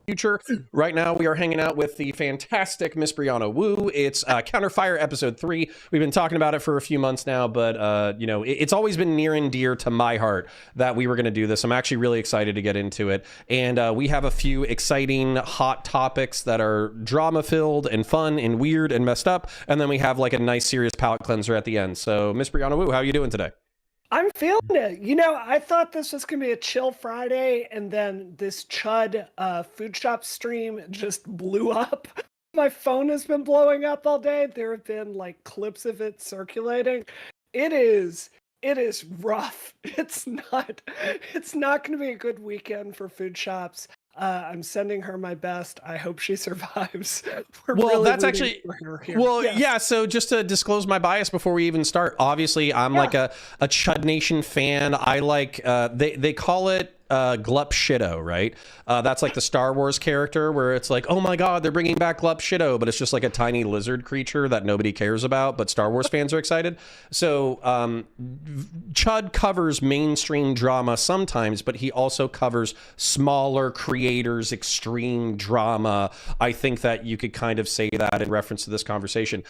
future. Right now, we are hanging out with the fantastic Miss Brianna Wu. It's Counterfire episode 3. We've been talking about it for a few months now, but you know, it's always been near and dear to my heart that we were going to do this. I'm actually really excited to get into it, and we have a few exciting hot topics that are drama-filled and fun and weird and messed up, and then we have like a nice serious palate cleanser at the end. So, Miss Brianna Wu, how are you doing today? I'm feeling it. You know, I thought this was going to be a chill Friday, and then this Chud Foodshops stream just blew up. My phone has been blowing up all day. There have been like clips of it circulating. It is rough. It's not going to be a good weekend for Foodshops. I'm sending her my best. I hope she survives. That's actually, yeah. So just to disclose my bias before we even start, obviously I'm like a Chud Nation fan. I like, they call it Glup Shido, right? That's like the Star Wars character where it's like, oh my God, they're bringing back Glup Shido, but it's just like a tiny lizard creature that nobody cares about, but Star Wars fans are excited. So Chud covers mainstream drama sometimes, but he also covers smaller creators, extreme drama. I think that you could kind of say that in reference to this conversation.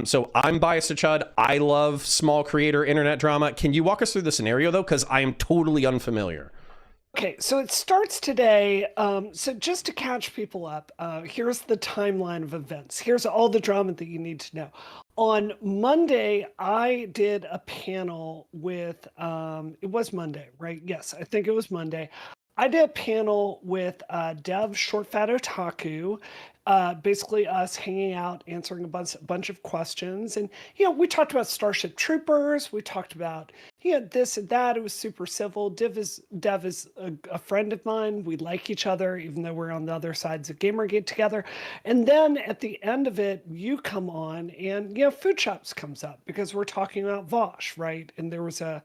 So I'm biased to Chud. I love small creator internet drama. Can you walk us through the scenario though? Because I am totally unfamiliar. Okay, so it starts today. So just to catch people up, here's the timeline of events. Here's all the drama that you need to know. On Monday, I did a panel with, it was Monday, right? Yes, I think it was Monday. I did a panel with Dev Short Fat Otaku, basically us hanging out, answering a bunch of questions. And, you know, we talked about Starship Troopers. We talked about, you know, this and that. It was super civil. Dev is a friend of mine. We like each other, even though we're on the other sides of Gamergate together. And then at the end of it, you come on and, you know, Foodshops comes up because we're talking about Vosch, right? And there was a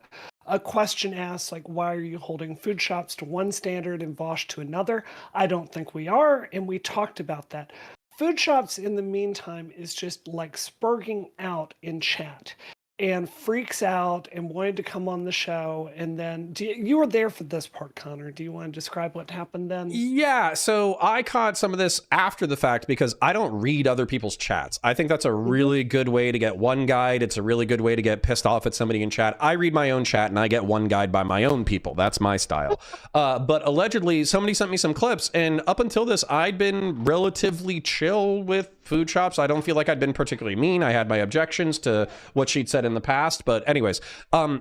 question asked, like, why are you holding Foodshops to one standard and Vosch to another? I don't think we are, and we talked about that. Foodshops, in the meantime, is just like spurging out in chat and freaks out and wanted to come on the show. And then you were there for this part, Connor. Do you want to describe what happened then? Yeah, so I caught some of this after the fact because I don't read other people's chats. I think that's a really good way to get one guide. It's a really good way to get pissed off at somebody in chat. I read my own chat and I get one guide by my own people. That's my style. But allegedly, somebody sent me some clips, and up until this, I'd been relatively chill with Foodshops. I don't feel like I'd been particularly mean. I had my objections to what she'd said in the past, but anyways,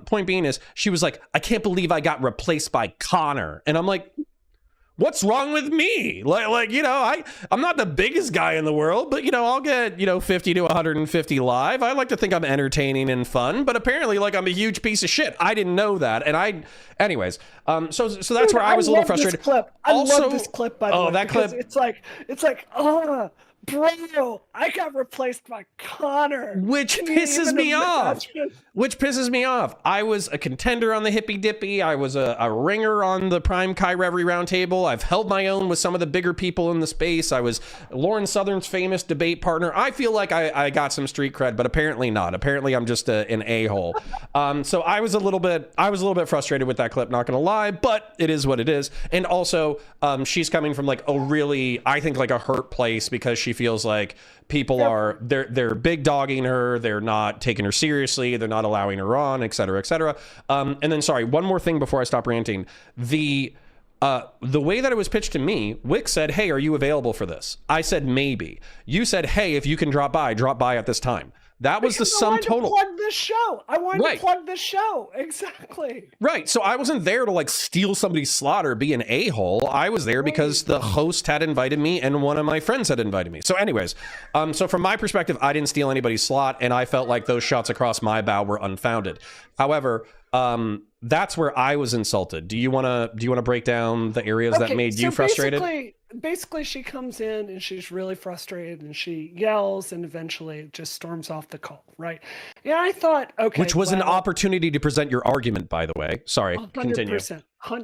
point being is she was like, I can't believe I got replaced by Connor, and I'm like, what's wrong with me? Like you know, I'm not the biggest guy in the world, but you know, I'll get, you know, 50 to 150 live. I like to think I'm entertaining and fun, but apparently like I'm a huge piece of shit. I didn't know that, and anyways, so that's where I was a little frustrated. I love this clip, by the way. That clip, it's like, oh, bro, I got replaced by Connor. Which pisses me off. I was a contender on the Hippy Dippy. I was a ringer on the Prime Kai Reverie Roundtable. I've held my own with some of the bigger people in the space. I was Lauren Southern's famous debate partner. I feel like I got some street cred, but apparently not. Apparently I'm just an a-hole. So I was a little bit frustrated with that clip, not gonna lie, but it is what it is. And also, she's coming from like a really, I think, like a hurt place because she feels like people are they're big dogging her, they're not taking her seriously, they're not allowing her on, etc., etc. And then, sorry, one more thing before I stop ranting. The way that it was pitched to me, Wick said, hey, are you available for this? I said maybe. You said, hey, if you can drop by at this time. That was the sum total. I wanted to plug this show. Exactly. Right. So I wasn't there to like steal somebody's slot or be an a-hole. I was there because the host had invited me and one of my friends had invited me. So anyways, so from my perspective, I didn't steal anybody's slot, and I felt like those shots across my bow were unfounded. However, that's where I was insulted. Do you want to break down the areas that made you frustrated? Basically, she comes in and she's really frustrated and she yells and eventually just storms off the call, right? Yeah, I thought, okay. Which was an opportunity to present your argument, by the way. Sorry, 100%. Continue.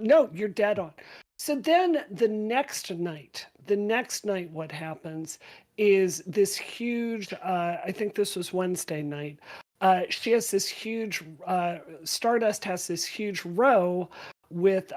No, you're dead on. So then the next night, what happens is this huge, I think this was Wednesday night, she has this huge, Stardust has this huge row with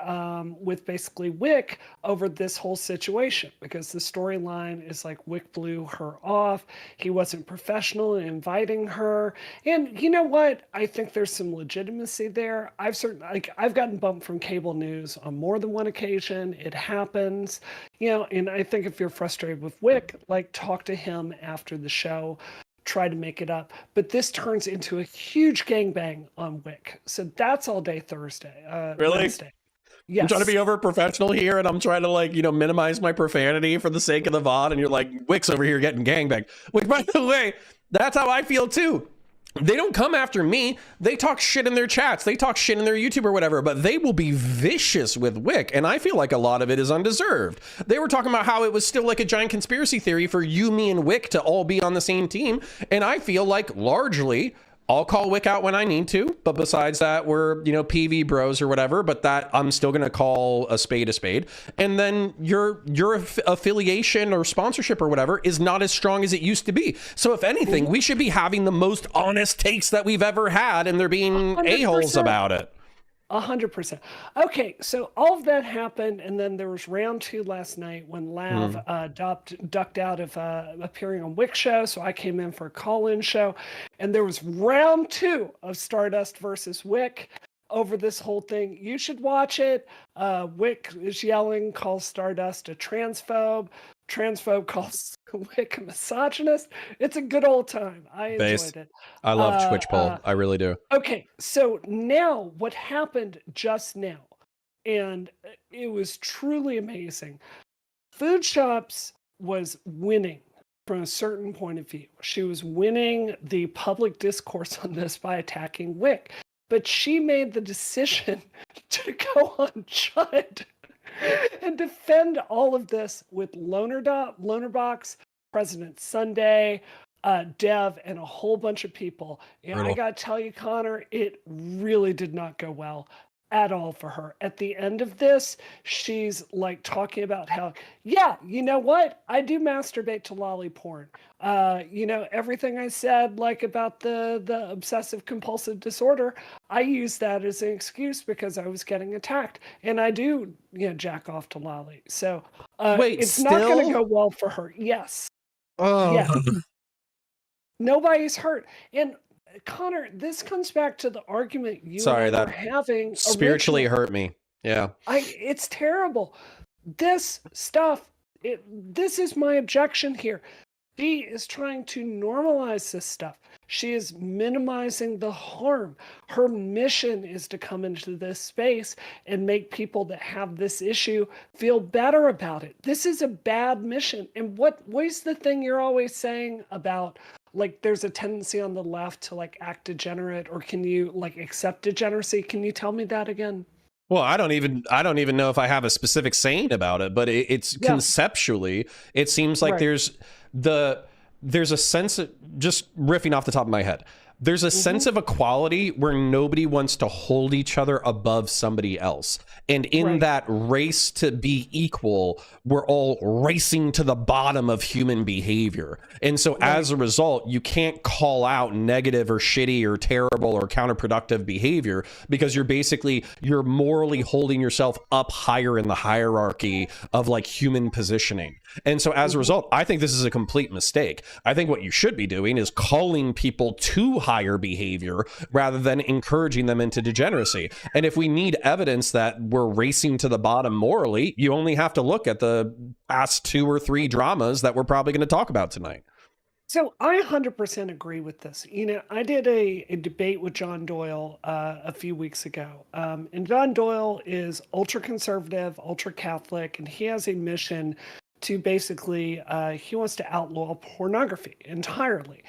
basically Wick over this whole situation, because the storyline is like Wick blew her off. He wasn't professional in inviting her. And you know what? I think there's some legitimacy there. I've gotten bumped from cable news on more than one occasion. It happens, and I think if you're frustrated with Wick, like, talk to him after the show, try to make it up. But this turns into a huge gangbang on Wick. So that's all day Thursday. Really? Wednesday. Yes. I'm trying to be over professional here, and I'm trying to minimize my profanity for the sake of the VOD, and you're like, Wick's over here getting gangbanged. Which, by the way, that's how I feel too. They don't come after me. They talk shit in their chats. They talk shit in their YouTube or whatever, but they will be vicious with Wick. And I feel like a lot of it is undeserved. They were talking about how it was still like a giant conspiracy theory for you, me, and Wick to all be on the same team. And I feel like largely I'll call Wick out when I need to. But besides that, we're, PV bros or whatever, but that I'm still going to call a spade a spade. And then your affiliation or sponsorship or whatever is not as strong as it used to be. So if anything, we should be having the most honest takes that we've ever had, and they're being a-holes about it. 100%. Okay, so all of that happened, and then there was round 2 last night when Lav ducked out of appearing on Wick's show, so I came in for a call-in show, and there was round 2 of Stardust versus Wick over this whole thing. You should watch it. Wick is yelling, calls Stardust a transphobe. Transphobe calls Wick a misogynist. It's a good old time. I enjoyed it. I love Twitch poll. I really do. Okay, so now what happened just now, and it was truly amazing. Foodshops was winning from a certain point of view. She was winning the public discourse on this by attacking Wick, but she made the decision to go on Chud and defend all of this with Lonerbox, President Sunday, Dev, and a whole bunch of people. And I gotta tell you, Connor, it really did not go well at all for her. At the end of this, she's like talking about how, yeah, you know what? I do masturbate to lolly porn. Everything I said, like, about the obsessive compulsive disorder, I use that as an excuse because I was getting attacked. And I do, jack off to lolly. So Wait, it's not going to go well for her. Yes. Oh. Yeah. Nobody's hurt. And Connor, this comes back to the argument you and I were having. Spiritually hurt me. Yeah. It's terrible. This stuff, this is my objection here. She is trying to normalize this stuff. She is minimizing the harm. Her mission is to come into this space and make people that have this issue feel better about it. This is a bad mission. And what is the thing you're always saying about, like, there's a tendency on the left to, like, act degenerate, or can you, like, accept degeneracy? Can you tell me that again? Well, I don't even know if I have a specific saying about it, but it's conceptually, it seems like there's a sense of, just riffing off the top of my head, there's a sense of equality where nobody wants to hold each other above somebody else. And in that race to be equal, we're all racing to the bottom of human behavior. And so as a result, you can't call out negative or shitty or terrible or counterproductive behavior, because you're morally holding yourself up higher in the hierarchy of, like, human positioning. And so as a result, I think this is a complete mistake. I think what you should be doing is calling people to higher behavior rather than encouraging them into degeneracy. And if we need evidence that we're racing to the bottom morally, you only have to look at the past 2 or 3 dramas that we're probably going to talk about tonight. So I 100% agree with this. I did a debate with John Doyle a few weeks ago. And John Doyle is ultra-conservative, ultra-Catholic, and he has a mission to basically, he wants to outlaw pornography entirely.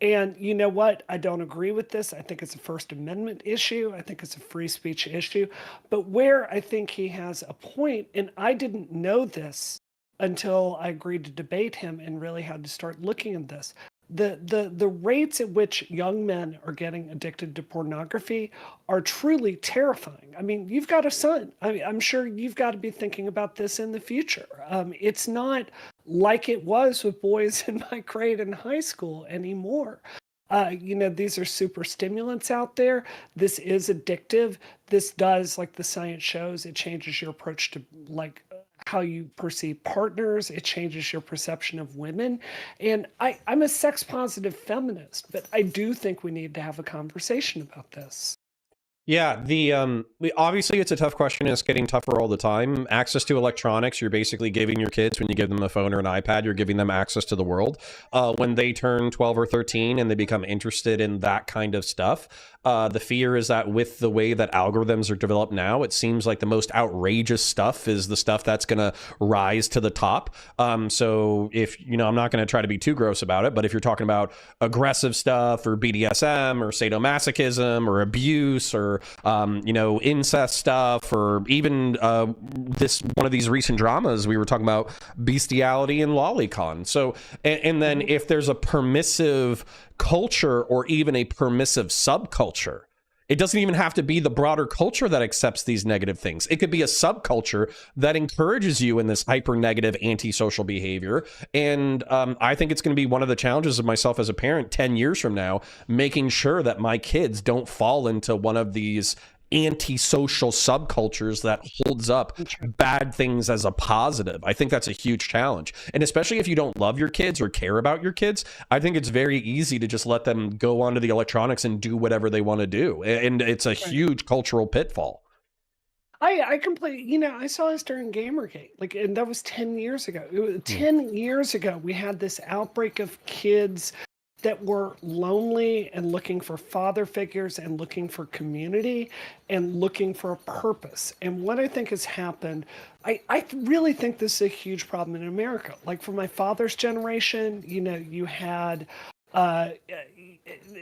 And you know what? I don't agree with this. I think it's a First Amendment issue. I think it's a free speech issue. But where I think he has a point, and I didn't know this until I agreed to debate him and really had to start looking at this. The rates at which young men are getting addicted to pornography are truly terrifying. I mean, you've got a son. I'm sure you've got to be thinking about this in the future. It's not like it was with boys in my grade in high school anymore. These are super stimulants out there. This is addictive. This does, like the science shows, it changes your approach to like how you perceive partners. It changes your perception of women. And I'm a sex positive feminist, but I do think we need to have a conversation about this. Yeah, obviously it's a tough question. It's getting tougher all the time. Access to electronics, you're basically giving your kids, when you give them a phone or an iPad, you're giving them access to the world. When they turn 12 or 13 and they become interested in that kind of stuff, the fear is that with the way that algorithms are developed now, it seems like the most outrageous stuff is the stuff that's going to rise to the top. So if, I'm not going to try to be too gross about it, but if you're talking about aggressive stuff or BDSM or sadomasochism or abuse or incest stuff, or even one of these recent dramas we were talking about, bestiality and lolicon. So, and then if there's a permissive culture or even a permissive subculture, it doesn't even have to be the broader culture that accepts these negative things. It could be a subculture that encourages you in this hyper negative antisocial behavior. And I think it's going to be one of the challenges of myself as a parent 10 years from now, making sure that my kids don't fall into one of these antisocial subcultures that holds up bad things as a positive. I think that's a huge challenge. And especially if you don't love your kids or care about your kids, I think it's very easy to just let them go onto the electronics and do whatever they want to do. And it's a huge cultural pitfall. I completely, I saw this during Gamergate, and that was 10 years ago. 10 years ago, we had this outbreak of kids that were lonely and looking for father figures and looking for community and looking for a purpose. And what I think has happened, I really think this is a huge problem in America. Like for my father's generation, you had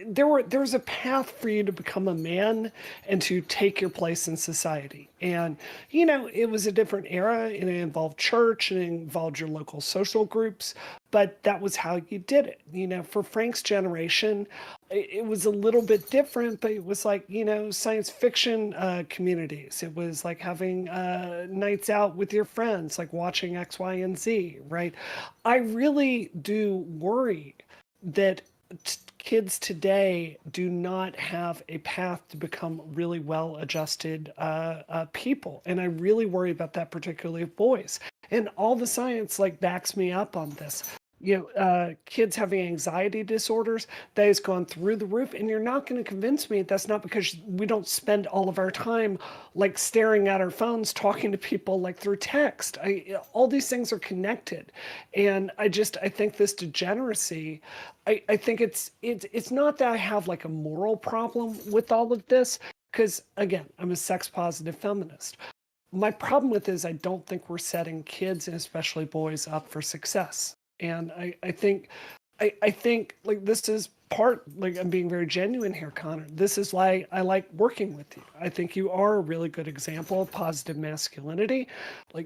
there was a path for you to become a man and to take your place in society. And, it was a different era, and it involved church and it involved your local social groups, but that was how you did it. For Frank's generation, it was a little bit different, but it was like, science fiction communities. It was like having nights out with your friends, like watching X, Y, and Z, right? I really do worry that kids today do not have a path to become really well-adjusted people. And I really worry about that, particularly of boys. And all the science backs me up on this. Kids having anxiety disorders, that has gone through the roof. And you're not going to convince me that's not because we don't spend all of our time staring at our phones, talking to people through text. All these things are connected. And I think this degeneracy, I think it's not that I have a moral problem with all of this, because again, I'm a sex positive feminist. My problem with it is I don't think we're setting kids, and especially boys, up for success. And I think this is part, I'm being very genuine here, Connor. This is why I like working with you. I think you are a really good example of positive masculinity.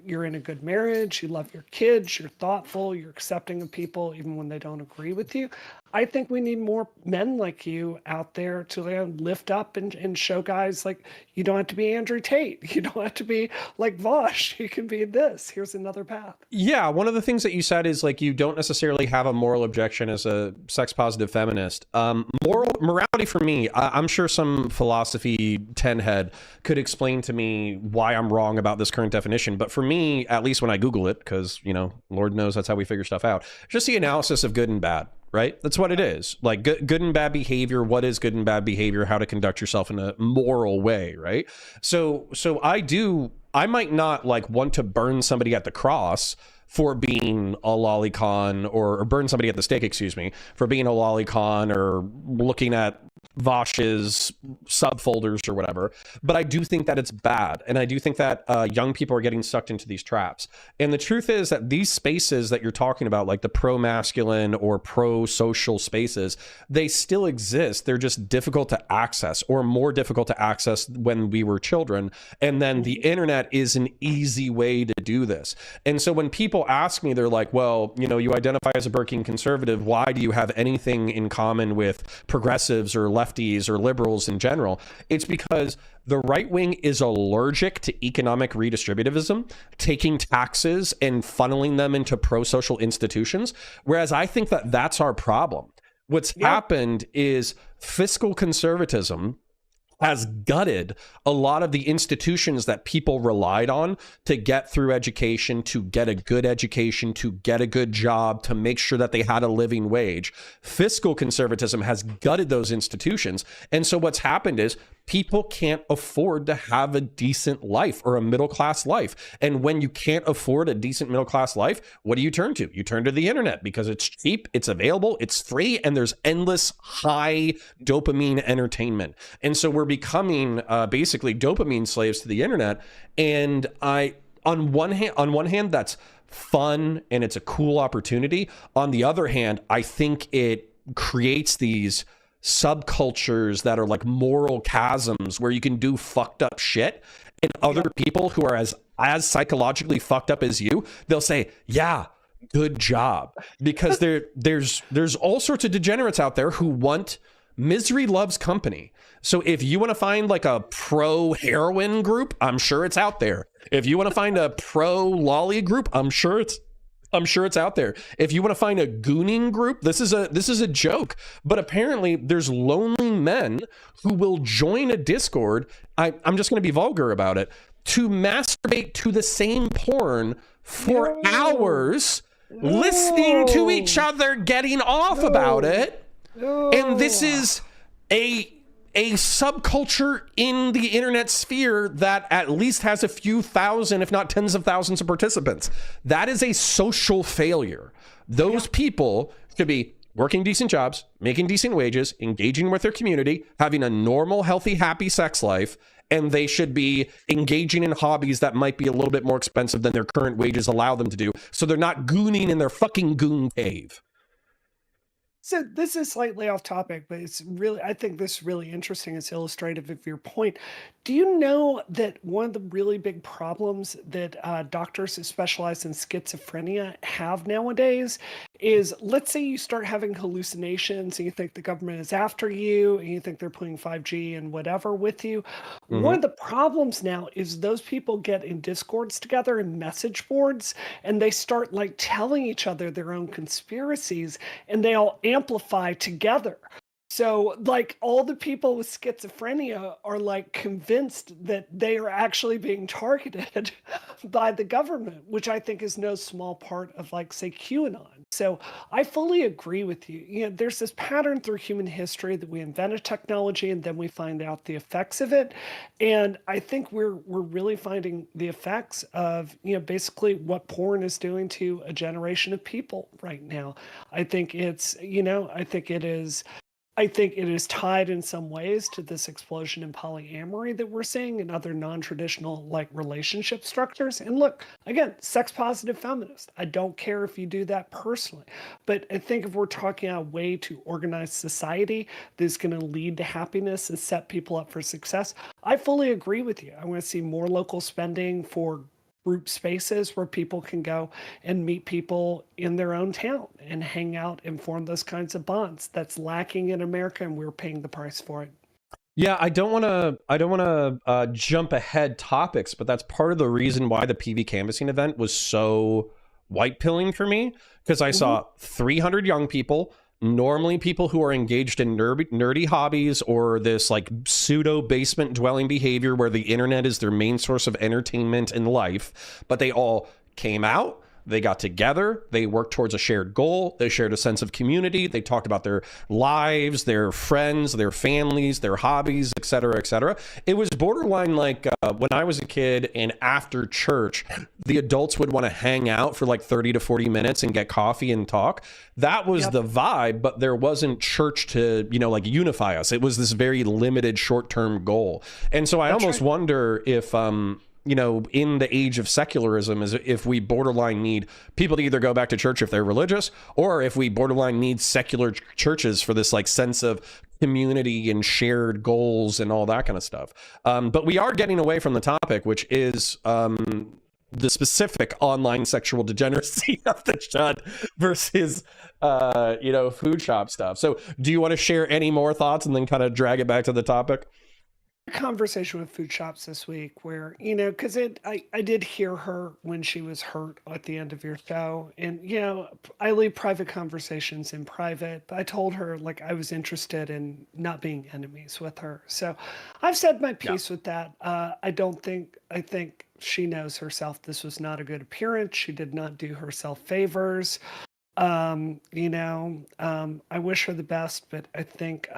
You're in a good marriage, you love your kids, you're thoughtful, you're accepting of people even when they don't agree with you. I think we need more men like you out there to lift up and show guys you don't have to be Andrew Tate. You don't have to be like Vosch. You can be this. Here's another path. Yeah, one of the things that you said is you don't necessarily have a moral objection as a sex positive feminist. Morality for me, I'm sure some philosophy 10 head could explain to me why I'm wrong about this current definition. But for me, at least when I Google it, because, Lord knows that's how we figure stuff out, just the analysis of good and bad. Right? That's what it is. Good and bad behavior. What is good and bad behavior? How to conduct yourself in a moral way, right? So I might not want to burn somebody at the cross for being a lolicon, or burn somebody at the stake, excuse me, for being a lolicon or looking at Vosch's subfolders or whatever. But I do think that it's bad. And I do think that young people are getting sucked into these traps. And the truth is that these spaces that you're talking about, the pro-masculine or pro-social spaces, they still exist. They're just difficult to access, or more difficult to access when we were children. And then the internet is an easy way to do this. And so when people ask me, they're like, well, you identify as a Burkean conservative. Why do you have anything in common with progressives or lefties or liberals in general? It's because the right wing is allergic to economic redistributivism, taking taxes and funneling them into pro-social institutions. Whereas I think that that's our problem. What's happened is fiscal conservatism has gutted a lot of the institutions that people relied on to get through education, to get a good education, to get a good job, to make sure that they had a living wage. Fiscal conservatism has gutted those institutions. And so what's happened is people can't afford to have a decent life or a middle-class life. And when you can't afford a decent middle-class life, what do you turn to? You turn to the internet because it's cheap, it's available, it's free, and there's endless high dopamine entertainment. And so we're becoming basically dopamine slaves to the internet. And on one hand, that's fun and it's a cool opportunity. On the other hand, I think it creates these subcultures that are like moral chasms where you can do fucked up shit, and other people who are as psychologically fucked up as you, they'll say, yeah, good job, because there's all sorts of degenerates out there who want misery loves company. So if you want to find like a pro heroin group, I'm sure it's out there. If you want to find a pro lolly group, I'm sure it's out there. If you want to find a gooning group, this is a joke. But apparently there's lonely men who will join a Discord, I'm just going to be vulgar about it, to masturbate to the same porn for hours, listening to each other getting off about it. And this is a subculture in the internet sphere that at least has a few thousand, if not tens of thousands of participants. That is a social failure. Those people could be working decent jobs, making decent wages, engaging with their community, having a normal, healthy, happy sex life, and they should be engaging in hobbies that might be a little bit more expensive than their current wages allow them to do, so they're not gooning in their fucking goon cave. So this is slightly off topic, but I think this is really interesting. It's illustrative of your point. Do you know that one of the really big problems that doctors who specialize in schizophrenia have nowadays is, let's say you start having hallucinations and you think the government is after you and you think they're putting 5G and whatever with you. Mm-hmm. One of the problems now is those people get in Discords together and message boards, and they start like telling each other their own conspiracies, and they all amplify together. So like all the people with schizophrenia are like convinced that they are actually being targeted by the government, which I think is no small part of like, say, QAnon. So I fully agree with you. You know, there's this pattern through human history that we invent a technology and then we find out the effects of it. And I think we're really finding the effects of, you know, basically what porn is doing to a generation of people right now. I think it's, you know, I think it is tied in some ways to this explosion in polyamory that we're seeing and other non-traditional like relationship structures. And look, again, sex positive feminist. I don't care if you do that personally, but I think if we're talking about a way to organize society that's going to lead to happiness and set people up for success, I fully agree with you. I want to see more local spending for group spaces where people can go and meet people in their own town and hang out and form those kinds of bonds. That's lacking in America, and we're paying the price for it. Yeah, I don't want to jump ahead topics, but that's part of the reason why the PV canvassing event was so white pilling for me, because I saw 300 young people, normally people who are engaged in nerdy hobbies or this like pseudo basement dwelling behavior where the internet is their main source of entertainment and life, but they all came out. They got together, they worked towards a shared goal, they shared a sense of community, they talked about their lives, their friends, their families, their hobbies, etc., etc. It was borderline like when I was a kid and after church, the adults would want to hang out for like 30 to 40 minutes and get coffee and talk. That was the vibe, but there wasn't church to, you know, like unify us. It was this very limited short-term goal. And so I almost wonder if, you know, in the age of secularism, is if we borderline need people to either go back to church if they're religious, or if we borderline need secular churches for this like sense of community and shared goals and all that kind of stuff. But we are getting away from the topic, which is the specific online sexual degeneracy of the Chud versus, you know, food shop stuff. So do you want to share any more thoughts and then kind of drag it back to the topic? conversation with Foodshops this week where, you know, because I did hear her when she was hurt at the end of your show. And, you know, I leave private conversations in private, but I told her like I was interested in not being enemies with her. So I've said my piece with that. I think she knows herself. This was not a good appearance. She did not do herself favors. You know, I wish her the best, but I think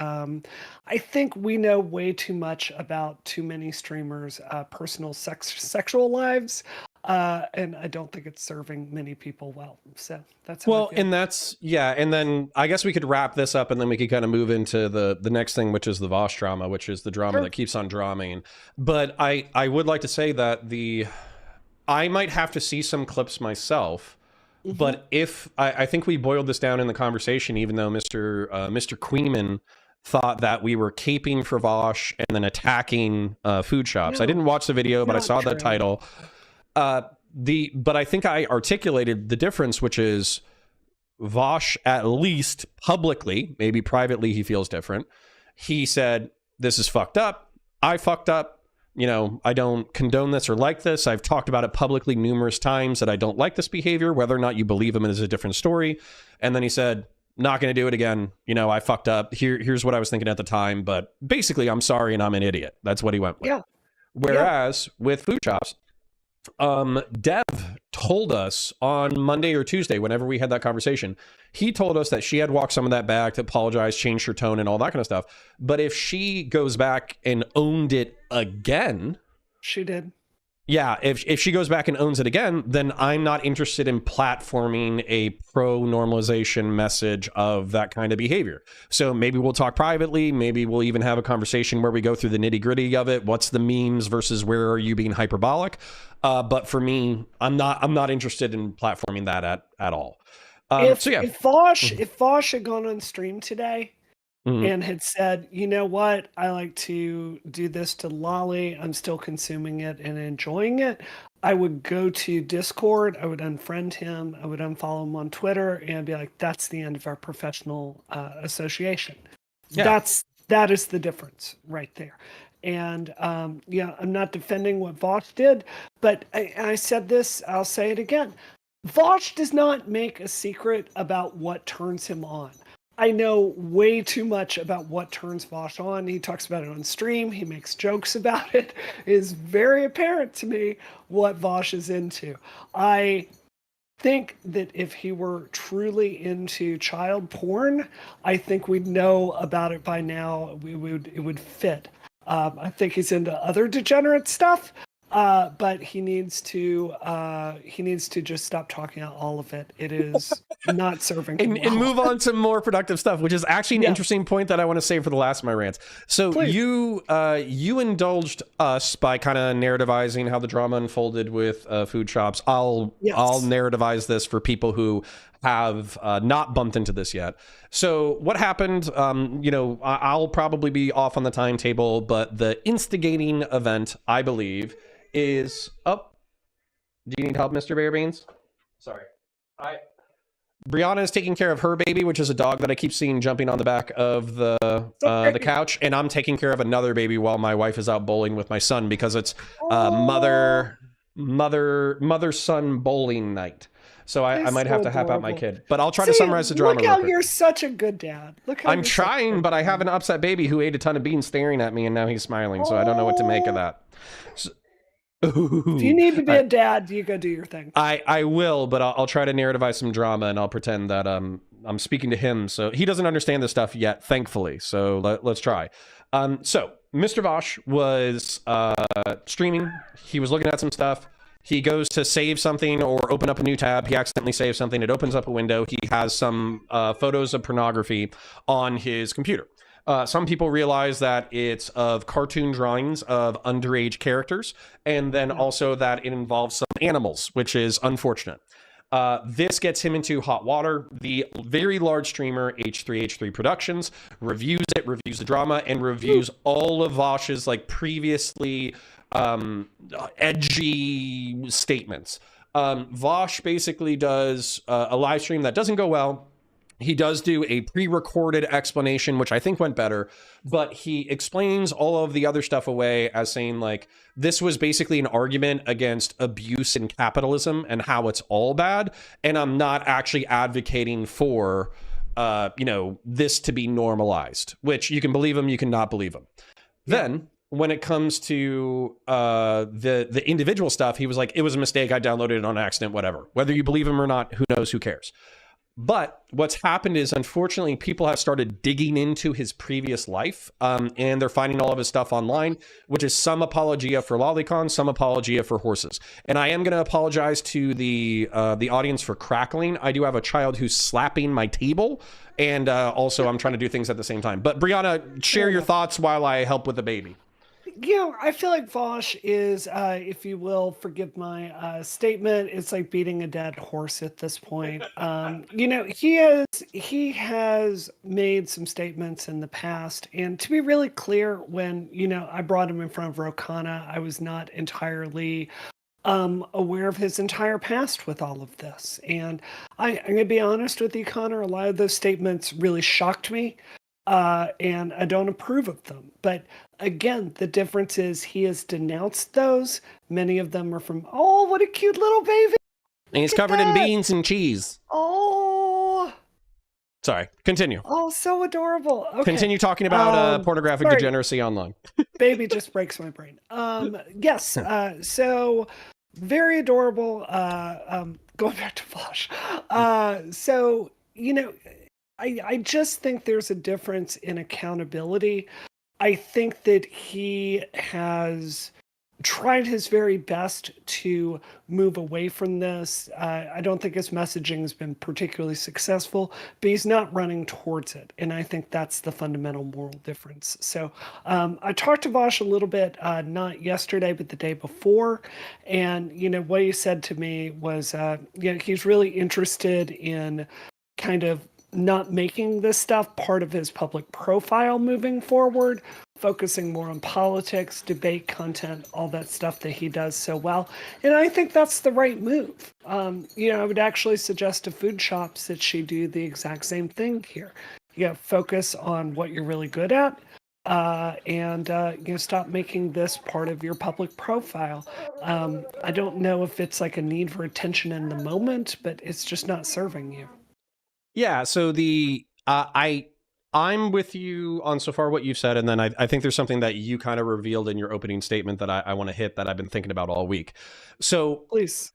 we know way too much about too many streamers' personal sexual lives, and I don't think it's serving many people well. So that's how I feel. And that's and then I guess we could wrap this up, and then we could kind of move into the next thing, which is the Vosch drama, which is the drama that keeps on dramaing. But I would like to say that I might have to see some clips myself. But if I think we boiled this down in the conversation, even though Mr. Queenman thought that we were caping for Vosch and then attacking Foodshops. I didn't watch the video, but I saw that title. But I think I articulated the difference, which is Vosch, at least publicly, maybe privately he feels different. He said, "This is fucked up. I fucked up. You know, I don't condone this or like this. I've talked about it publicly numerous times that I don't like this behavior. Whether or not you believe him is a different story." And then he said, "Not going to do it again. You know, I fucked up. Here's what I was thinking at the time. But basically, I'm sorry and I'm an idiot." That's what he went with. Whereas with Foodshops, Dev told us on Monday or Tuesday, whenever we had that conversation, he told us that she had walked some of that back, to apologize, changed her tone and all that kind of stuff. But if she goes back and owned it again, she did. Yeah, if she goes back and owns it again, then I'm not interested in platforming a pro-normalization message of that kind of behavior. So maybe we'll talk privately. Maybe we'll even have a conversation where we go through the nitty-gritty of it. What's the memes versus where are you being hyperbolic? But for me, I'm not interested in platforming that at all. If Vosch had gone on stream today and had said, "You know what? I like to do this to Lolly. I'm still consuming it and enjoying it," I would go to Discord. I would unfriend him. I would unfollow him on Twitter and be like, "That's the end of our professional association." That is the difference right there. And I'm not defending what Vosch did, but I said this. I'll say it again. Vosch does not make a secret about what turns him on. I know way too much about what turns Vosch on. He talks about it on stream. He makes jokes about it. It is very apparent to me what Vosch is into. I think that if he were truly into child porn, I think we'd know about it by now. It would fit. I think he's into other degenerate stuff. But he needs to just stop talking about all of it. It is not serving him and move on to more productive stuff, which is actually an interesting point that I want to save for the last of my rants. So please. You indulged us by kind of narrativizing how the drama unfolded with Foodshops. I'll narrativize this for people who have not bumped into this yet. So what happened, I'll probably be off on the timetable, but the instigating event, I believe, is up. Do you need help, Mr. Bear Beans? Sorry. Brianna is taking care of her baby, which is a dog that I keep seeing jumping on the back of the couch, and I'm taking care of another baby while my wife is out bowling with my son, because it's mother-son bowling night. So I might have to hap out my kid. But I'll try to summarize the drama. Look how you're such a good dad. I'm trying, but I have an upset baby who ate a ton of beans staring at me, and now he's smiling, so I don't know what to make of that. If you need to be a dad, you go do your thing. I will, but I'll try to narrativize some drama, and I'll pretend that I'm speaking to him. So he doesn't understand this stuff yet, thankfully. So let's try. So Mr. Vosch was streaming. He was looking at some stuff. He goes to save something or open up a new tab. He accidentally saves something. It opens up a window. He has some photos of pornography on his computer. Some people realize that it's of cartoon drawings of underage characters, and then also that it involves some animals, which is unfortunate. This gets him into hot water. The very large streamer H3H3 Productions reviews the drama, and reviews all of Vosch's previously edgy statements. Vosch basically does a live stream that doesn't go well. He does do a pre-recorded explanation, which I think went better, but he explains all of the other stuff away as saying like, this was basically an argument against abuse in capitalism and how it's all bad. And I'm not actually advocating for, this to be normalized, which you can believe him, you cannot believe him. Yeah. Then when it comes to the individual stuff, he was like, it was a mistake. I downloaded it on accident, whatever. Whether you believe him or not, who knows, who cares? But what's happened is, unfortunately, people have started digging into his previous life, and they're finding all of his stuff online, which is some apologia for lolicon, some apologia for horses. And I am going to apologize to the audience for crackling. I do have a child who's slapping my table, and also I'm trying to do things at the same time. But Brianna, share your thoughts while I help with the baby. I feel like Vosch is, if you will, forgive my statement, it's like beating a dead horse at this point. He has made some statements in the past, and to be really clear, when I brought him in front of Rokana, I was not entirely aware of his entire past with all of this. And I'm going to be honest with you, Connor, a lot of those statements really shocked me. And I don't approve of them. But again, the difference is he has denounced those. Many of them are from, oh, what a cute little baby. And he's covered in beans and cheese. Oh. Sorry, continue. Oh, so adorable. Okay. Continue talking about pornographic degeneracy online. Baby just breaks my brain. Yes, so very adorable. Going back to Vosch. I just think there's a difference in accountability. I think that he has tried his very best to move away from this. I don't think his messaging has been particularly successful, but he's not running towards it. And I think that's the fundamental moral difference. So I talked to Vosch a little bit, not yesterday, but the day before. And, what he said to me was, he's really interested in kind of not making this stuff part of his public profile moving forward, focusing more on politics, debate content, all that stuff that he does so well. And I think that's the right move. I would actually suggest to Foodshops that she do the exact same thing here. Focus on what you're really good at, and stop making this part of your public profile. I don't know if it's like a need for attention in the moment, but it's just not serving you. Yeah, so I'm with you on so far what you've said, and then I think there's something that you kind of revealed in your opening statement that I want to hit that I've been thinking about all week. So please,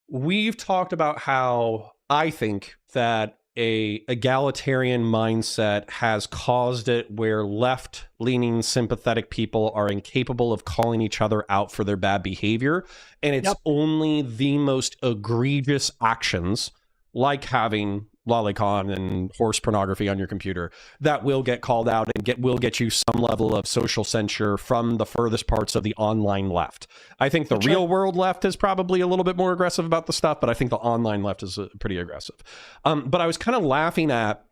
we've talked about how I think that a egalitarian mindset has caused it where left-leaning sympathetic people are incapable of calling each other out for their bad behavior, and it's only the most egregious actions, like having lolicon and horse pornography on your computer, that will get called out and will get you some level of social censure from the furthest parts of the online left. I think the real world left is probably a little bit more aggressive about the stuff, but I think the online left is pretty aggressive. But I was kind of laughing at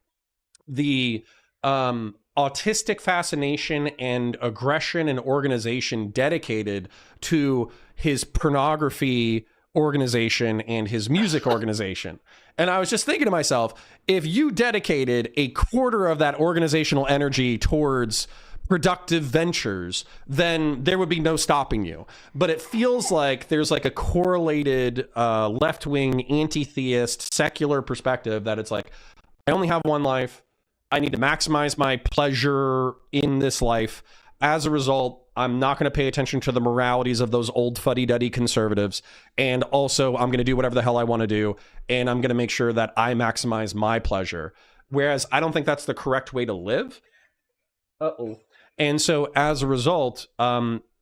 the autistic fascination and aggression and organization dedicated to his pornography organization and his music organization. And I was just thinking to myself, if you dedicated a quarter of that organizational energy towards productive ventures, then there would be no stopping you. But it feels like there's like a correlated left-wing, anti-theist, secular perspective that it's like, I only have one life. I need to maximize my pleasure in this life. As a result, I'm not going to pay attention to the moralities of those old fuddy-duddy conservatives. And also, I'm going to do whatever the hell I want to do. And I'm going to make sure that I maximize my pleasure. Whereas I don't think that's the correct way to live. And so as a result,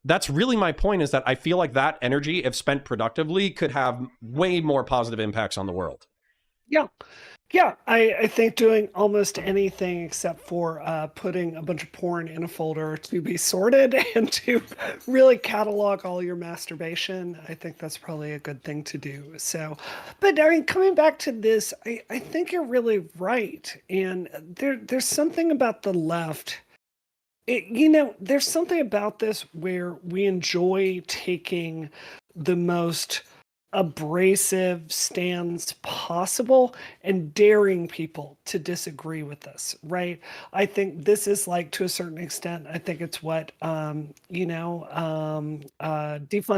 that's really my point, is that I feel like that energy, if spent productively, could have way more positive impacts on the world. Yeah, I think doing almost anything except for putting a bunch of porn in a folder to be sorted and to really catalog all your masturbation, I think that's probably a good thing to do. So, but I mean, coming back to this, I think you're really right. And there's something about the left. There's something about this where we enjoy taking the most abrasive stands possible and daring people to disagree with us, right? I think this is like, to a certain extent, I think it's what defund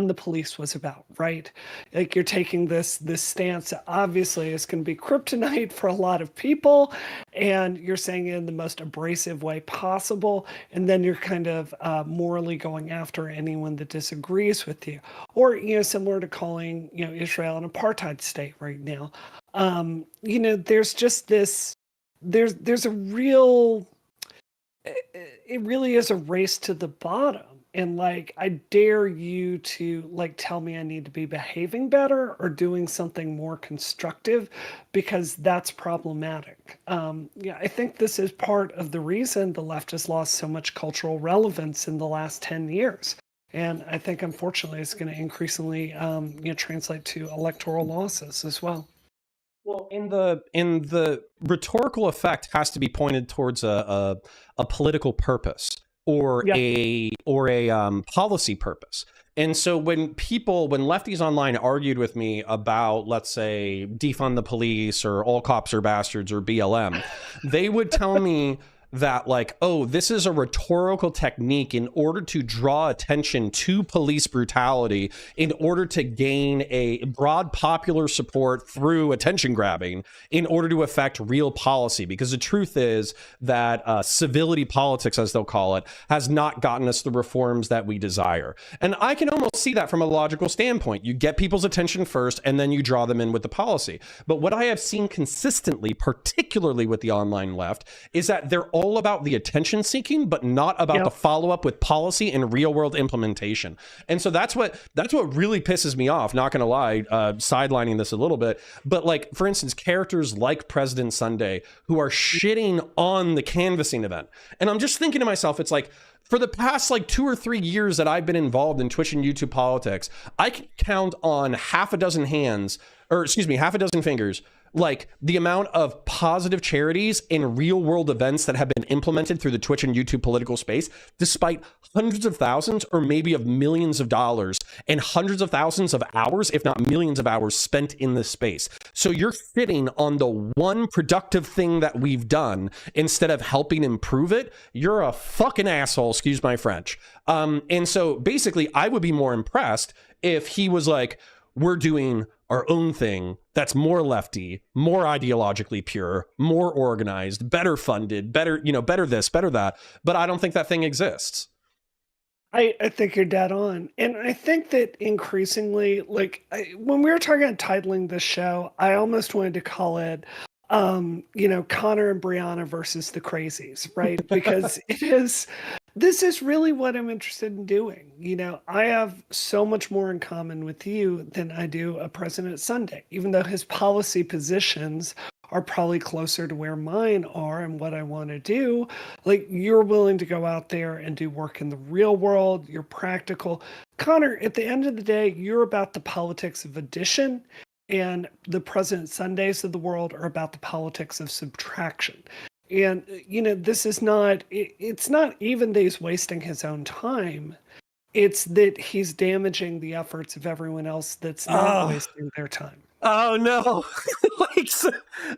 the police was about, right? Like, you're taking this stance that obviously is going to be kryptonite for a lot of people, and you're saying it in the most abrasive way possible, and then you're kind of morally going after anyone that disagrees with you, or similar to calling Israel an apartheid state right now. There's just this, there's a real, it really is a race to the bottom. And like, I dare you to like tell me I need to be behaving better or doing something more constructive, because that's problematic. I think this is part of the reason the left has lost so much cultural relevance in the last 10 years. And I think, unfortunately, it's going to increasingly translate to electoral losses as well. Well, in the rhetorical effect has to be pointed towards a political purpose or a policy purpose. And so when lefties online argued with me about, let's say, defund the police or all cops are bastards or BLM, they would tell me that like, oh, this is a rhetorical technique in order to draw attention to police brutality, in order to gain a broad popular support through attention grabbing, in order to affect real policy. Because the truth is that civility politics, as they'll call it, has not gotten us the reforms that we desire. And I can almost see that from a logical standpoint. You get people's attention first, and then you draw them in with the policy. But what I have seen consistently, particularly with the online left, is that they're all about the attention seeking, but not about the follow-up with policy and real world implementation. And so that's what really pisses me off, not gonna lie, sidelining this a little bit. But like, for instance, characters like President Sunday who are shitting on the canvassing event. And I'm just thinking to myself, it's like, for the past like 2 or 3 years that I've been involved in Twitch and YouTube politics, I can count on half a dozen fingers, like the amount of positive charities in real world events that have been implemented through the Twitch and YouTube political space, despite hundreds of thousands or maybe of millions of dollars and hundreds of thousands of hours, if not millions of hours spent in this space. So you're sitting on the one productive thing that we've done instead of helping improve it. You're a fucking asshole, excuse my French. And so basically I would be more impressed if he was like, we're doing our own thing that's more lefty, more ideologically pure, more organized, better funded, better this, better that. But I don't think that thing exists. I think you're dead on. And I think that increasingly, like, when we were talking about titling this show, I almost wanted to call it, Connor and Brianna versus the crazies, right? Because this is really what I'm interested in doing. I have so much more in common with you than I do a President Sunday, even though his policy positions are probably closer to where mine are and what I want to do. Like, you're willing to go out there and do work in the real world. You're practical. Connor, at the end of the day, you're about the politics of addition, and the President Sundays of the world are about the politics of subtraction. And, this is not, it's not even that he's wasting his own time. It's that he's damaging the efforts of everyone else that's not wasting their time. Oh, no. Like, so,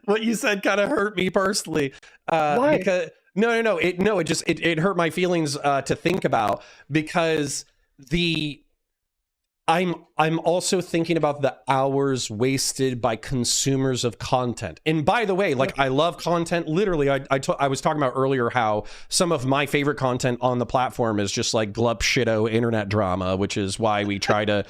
what you said kind of hurt me personally. Why? Because, no. It hurt my feelings to think about, because I'm also thinking about the hours wasted by consumers of content. And by the way, like, I love content. Literally, I was talking about earlier how some of my favorite content on the platform is just like glup shitto internet drama, which is why we're trying to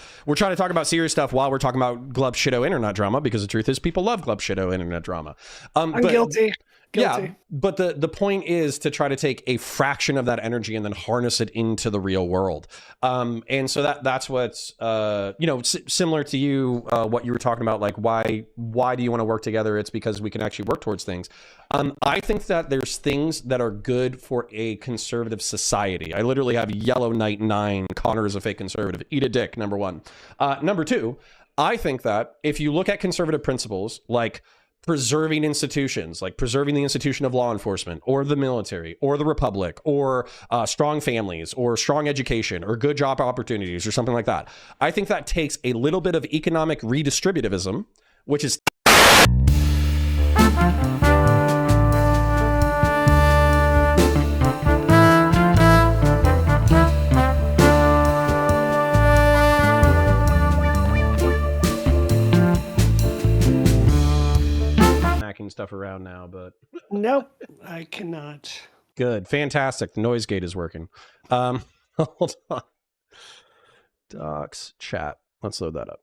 talk about serious stuff while we're talking about glup shitto internet drama, because the truth is people love glup shitto internet drama. I'm guilty. Yeah, but the point is to try to take a fraction of that energy and then harness it into the real world. And so that's what's similar to you, what you were talking about, like why do you want to work together? It's because we can actually work towards things. I think that there's things that are good for a conservative society. I literally have Yellow Knight 9, Connor is a fake conservative. Eat a dick, number one. Number two, I think that if you look at conservative principles like preserving institutions, like preserving the institution of law enforcement or the military or the republic or strong families or strong education or good job opportunities or something like that. I think that takes a little bit of economic redistributivism, which is stuff around now, but nope, I cannot. Good, fantastic. The noise gate is working. Hold on. Docs chat. Let's load that up.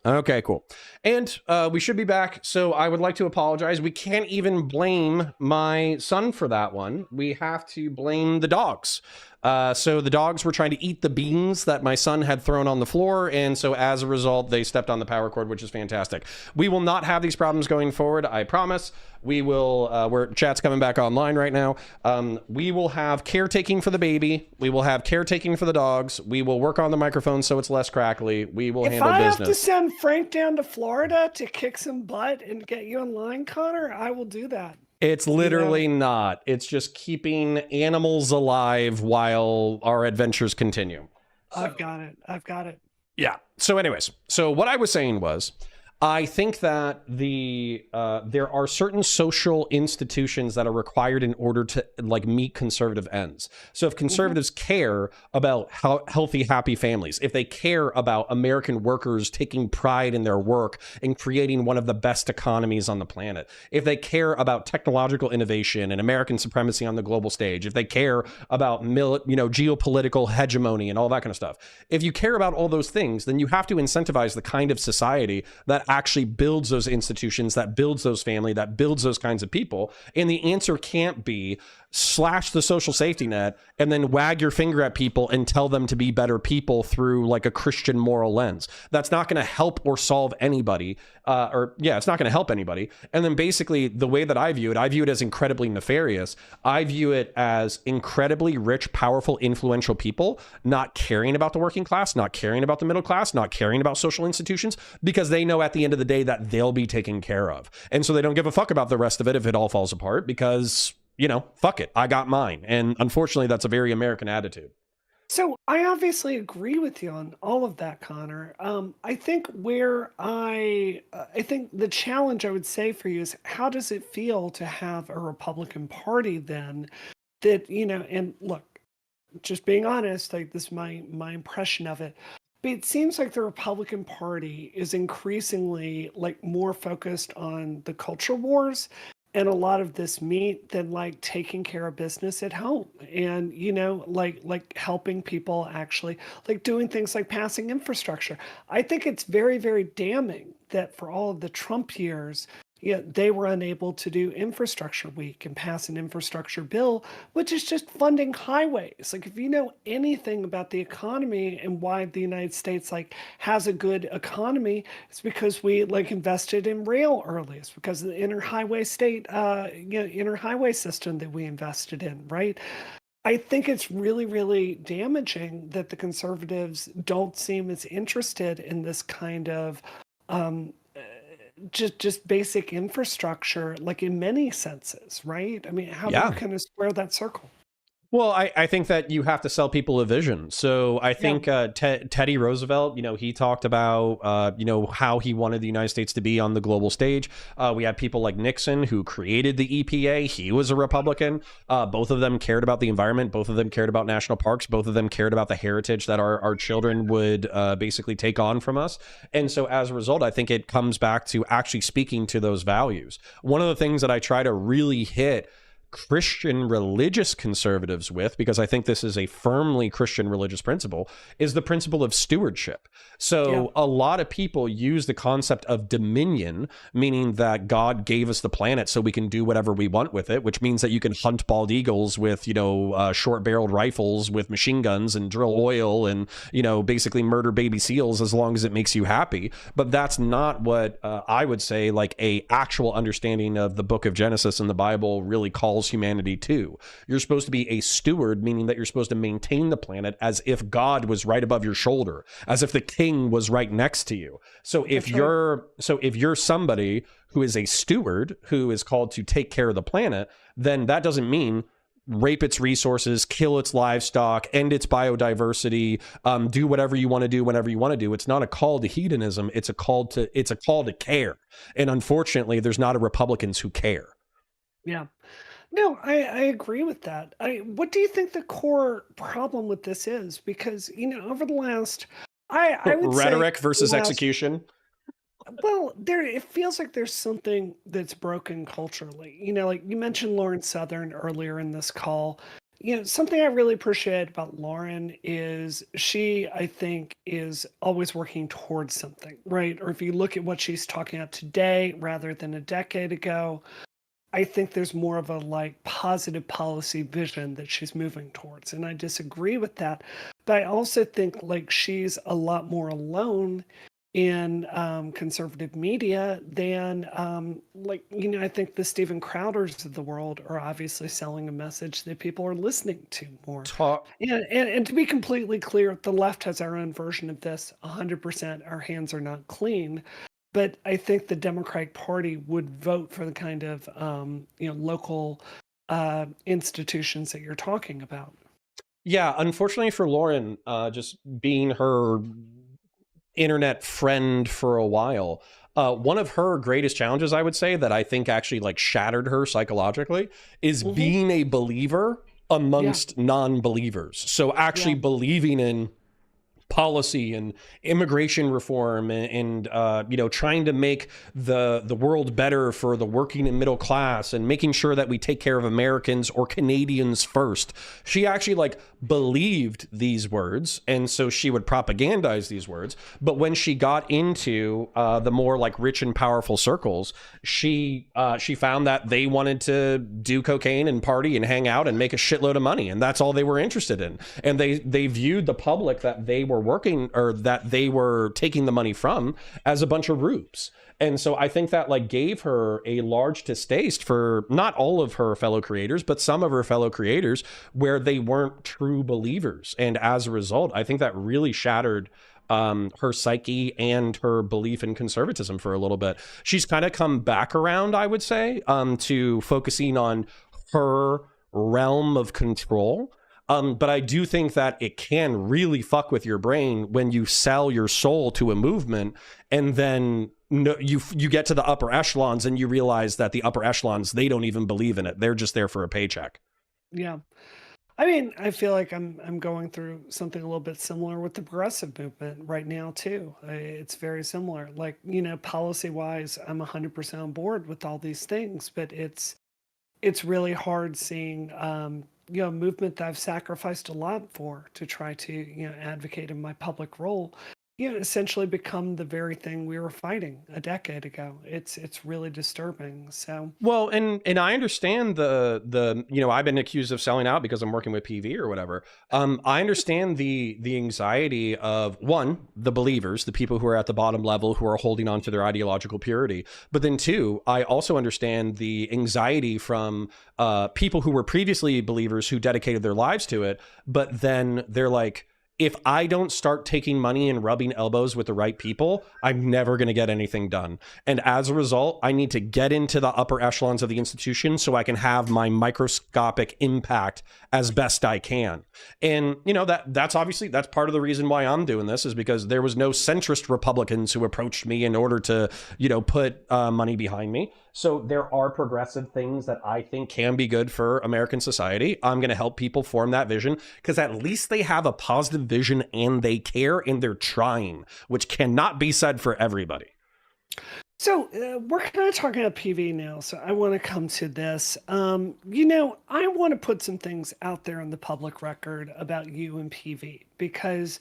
Okay, cool. And we should be back. So I would like to apologize. We can't even blame my son for that one. We have to blame the dogs. So the dogs were trying to eat the beans that my son had thrown on the floor. And so as a result, they stepped on the power cord, which is fantastic. We will not have these problems going forward. I promise. We will, chat's coming back online right now. We will have caretaking for the baby. We will have caretaking for the dogs. We will work on the microphone so it's less crackly. We will handle business. If I have to send Frank down to Florida to kick some butt and get you in line, Connor, I will do that. It's literally not. It's just keeping animals alive while our adventures continue. So, I've got it. Yeah. So anyways, so what I was saying was, I think that there are certain social institutions that are required in order to like meet conservative ends. So if conservatives care about healthy, happy families, if they care about American workers taking pride in their work and creating one of the best economies on the planet, if they care about technological innovation and American supremacy on the global stage, if they care about geopolitical hegemony and all that kind of stuff, if you care about all those things, then you have to incentivize the kind of society that actually builds those institutions, that builds those family, that builds those kinds of people. And the answer can't be slash the social safety net and then wag your finger at people and tell them to be better people through like a Christian moral lens. That's not going to help or solve anybody. It's not going to help anybody. And then basically the way that I view it as incredibly nefarious. I view it as incredibly rich, powerful, influential people not caring about the working class, not caring about the middle class, not caring about social institutions, because they know at the end of the day that they'll be taken care of. And so they don't give a fuck about the rest of it if it all falls apart because, fuck it, I got mine. And unfortunately, that's a very American attitude. So I obviously agree with you on all of that, Connor. I think I think the challenge I would say for you is how does it feel to have a Republican Party then that, and look, just being honest, like this is my impression of it. But it seems like the Republican Party is increasingly like more focused on the culture wars and a lot of this meat than like taking care of business at home and, like helping people actually like doing things like passing infrastructure. I think it's very, very damning that for all of the Trump years, they were unable to do infrastructure week and pass an infrastructure bill, which is just funding highways. Like if you know anything about the economy and why the United States like has a good economy, it's because we like invested in rail early. It's because of the inner highway system that we invested in, right? I think it's really, really damaging that the conservatives don't seem as interested in this kind of just basic infrastructure, like in many senses, right? I mean, how do you kind of square that circle? Well, I think that you have to sell people a vision. So I think Teddy Roosevelt, he talked about, how he wanted the United States to be on the global stage. We had people like Nixon who created the EPA. He was a Republican. Both of them cared about the environment. Both of them cared about national parks. Both of them cared about the heritage that our children would basically take on from us. And so as a result, I think it comes back to actually speaking to those values. One of the things that I try to really hit Christian religious conservatives with, because I think this is a firmly Christian religious principle, is the principle of stewardship. So a lot of people use the concept of dominion, meaning that God gave us the planet so we can do whatever we want with it, which means that you can hunt bald eagles with, short-barreled rifles with machine guns and drill oil and, basically murder baby seals as long as it makes you happy. But that's not what I would say like a actual understanding of the book of Genesis and the Bible really calls calls humanity to. You're supposed to be a steward, meaning that you're supposed to maintain the planet as if God was right above your shoulder, as if the king was right next to you. So if you're somebody who is a steward who is called to take care of the planet, then that doesn't mean rape its resources, kill its livestock, end its biodiversity, do whatever you want to do whenever you want to do. It's not a call to hedonism. It's a call to care. And unfortunately, there's not a Republicans who care. Yeah. No, I agree with that. What do you think the core problem with this is? Because, over the last, I would rhetoric say versus execution. Well, it feels like there's something that's broken culturally. Like you mentioned Lauren Southern earlier in this call. Something I really appreciate about Lauren is she, I think, is always working towards something, right? Or if you look at what she's talking about today rather than a decade ago, I think there's more of a positive policy vision that she's moving towards. And I disagree with that. But I also think she's a lot more alone in conservative media than I think the Steven Crowders of the world are obviously selling a message that people are listening to more. And to be completely clear, the left has our own version of this. 100%, our hands are not clean. But I think the Democratic Party would vote for the kind of local institutions that you're talking about. Yeah, unfortunately for Lauren, just being her internet friend for a while, one of her greatest challenges, I would say, that I think actually shattered her psychologically is being a believer amongst non-believers. So actually believing in policy and immigration reform and trying to make the world better for the working and middle class and making sure that we take care of Americans or Canadians first. She actually believed these words, and so she would propagandize these words. But when she got into the more rich and powerful circles, she found that they wanted to do cocaine and party and hang out and make a shitload of money, and that's all they were interested in. And they viewed the public that they were working or that they were taking the money from as a bunch of rubes. And so I think that gave her a large distaste for not all of her fellow creators, but some of her fellow creators where they weren't true believers. And as a result, I think that really shattered her psyche and her belief in conservatism for a little bit. She's kind of come back around, I would say, to focusing on her realm of control. But I do think that it can really fuck with your brain when you sell your soul to a movement and then you get to the upper echelons and you realize that the upper echelons, they don't even believe in it. They're just there for a paycheck. Yeah. I mean, I feel like I'm going through something a little bit similar with the progressive movement right now too. It's very similar. Policy wise, I'm 100% on board with all these things, but it's really hard seeing a movement that I've sacrificed a lot for to try to advocate in my public role essentially become the very thing we were fighting a decade ago. It's really disturbing. So well, and I understand the I've been accused of selling out because I'm working with PV or whatever. I understand the anxiety of the believers, the people who are at the bottom level who are holding on to their ideological purity. But then two, I also understand the anxiety from people who were previously believers who dedicated their lives to it, but then they're like, if I don't start taking money and rubbing elbows with the right people, I'm never going to get anything done. And as a result, I need to get into the upper echelons of the institution so I can have my microscopic impact as best I can. And, that's obviously, that's part of the reason why I'm doing this, is because there was no centrist Republicans who approached me in order to, put money behind me. So there are progressive things that I think can be good for American society. I'm going to help people form that vision because at least they have a positive vision and they care and they're trying, which cannot be said for everybody. So we're kind of talking about PV now, so I want to come to this. I want to put some things out there on the public record about you and PV because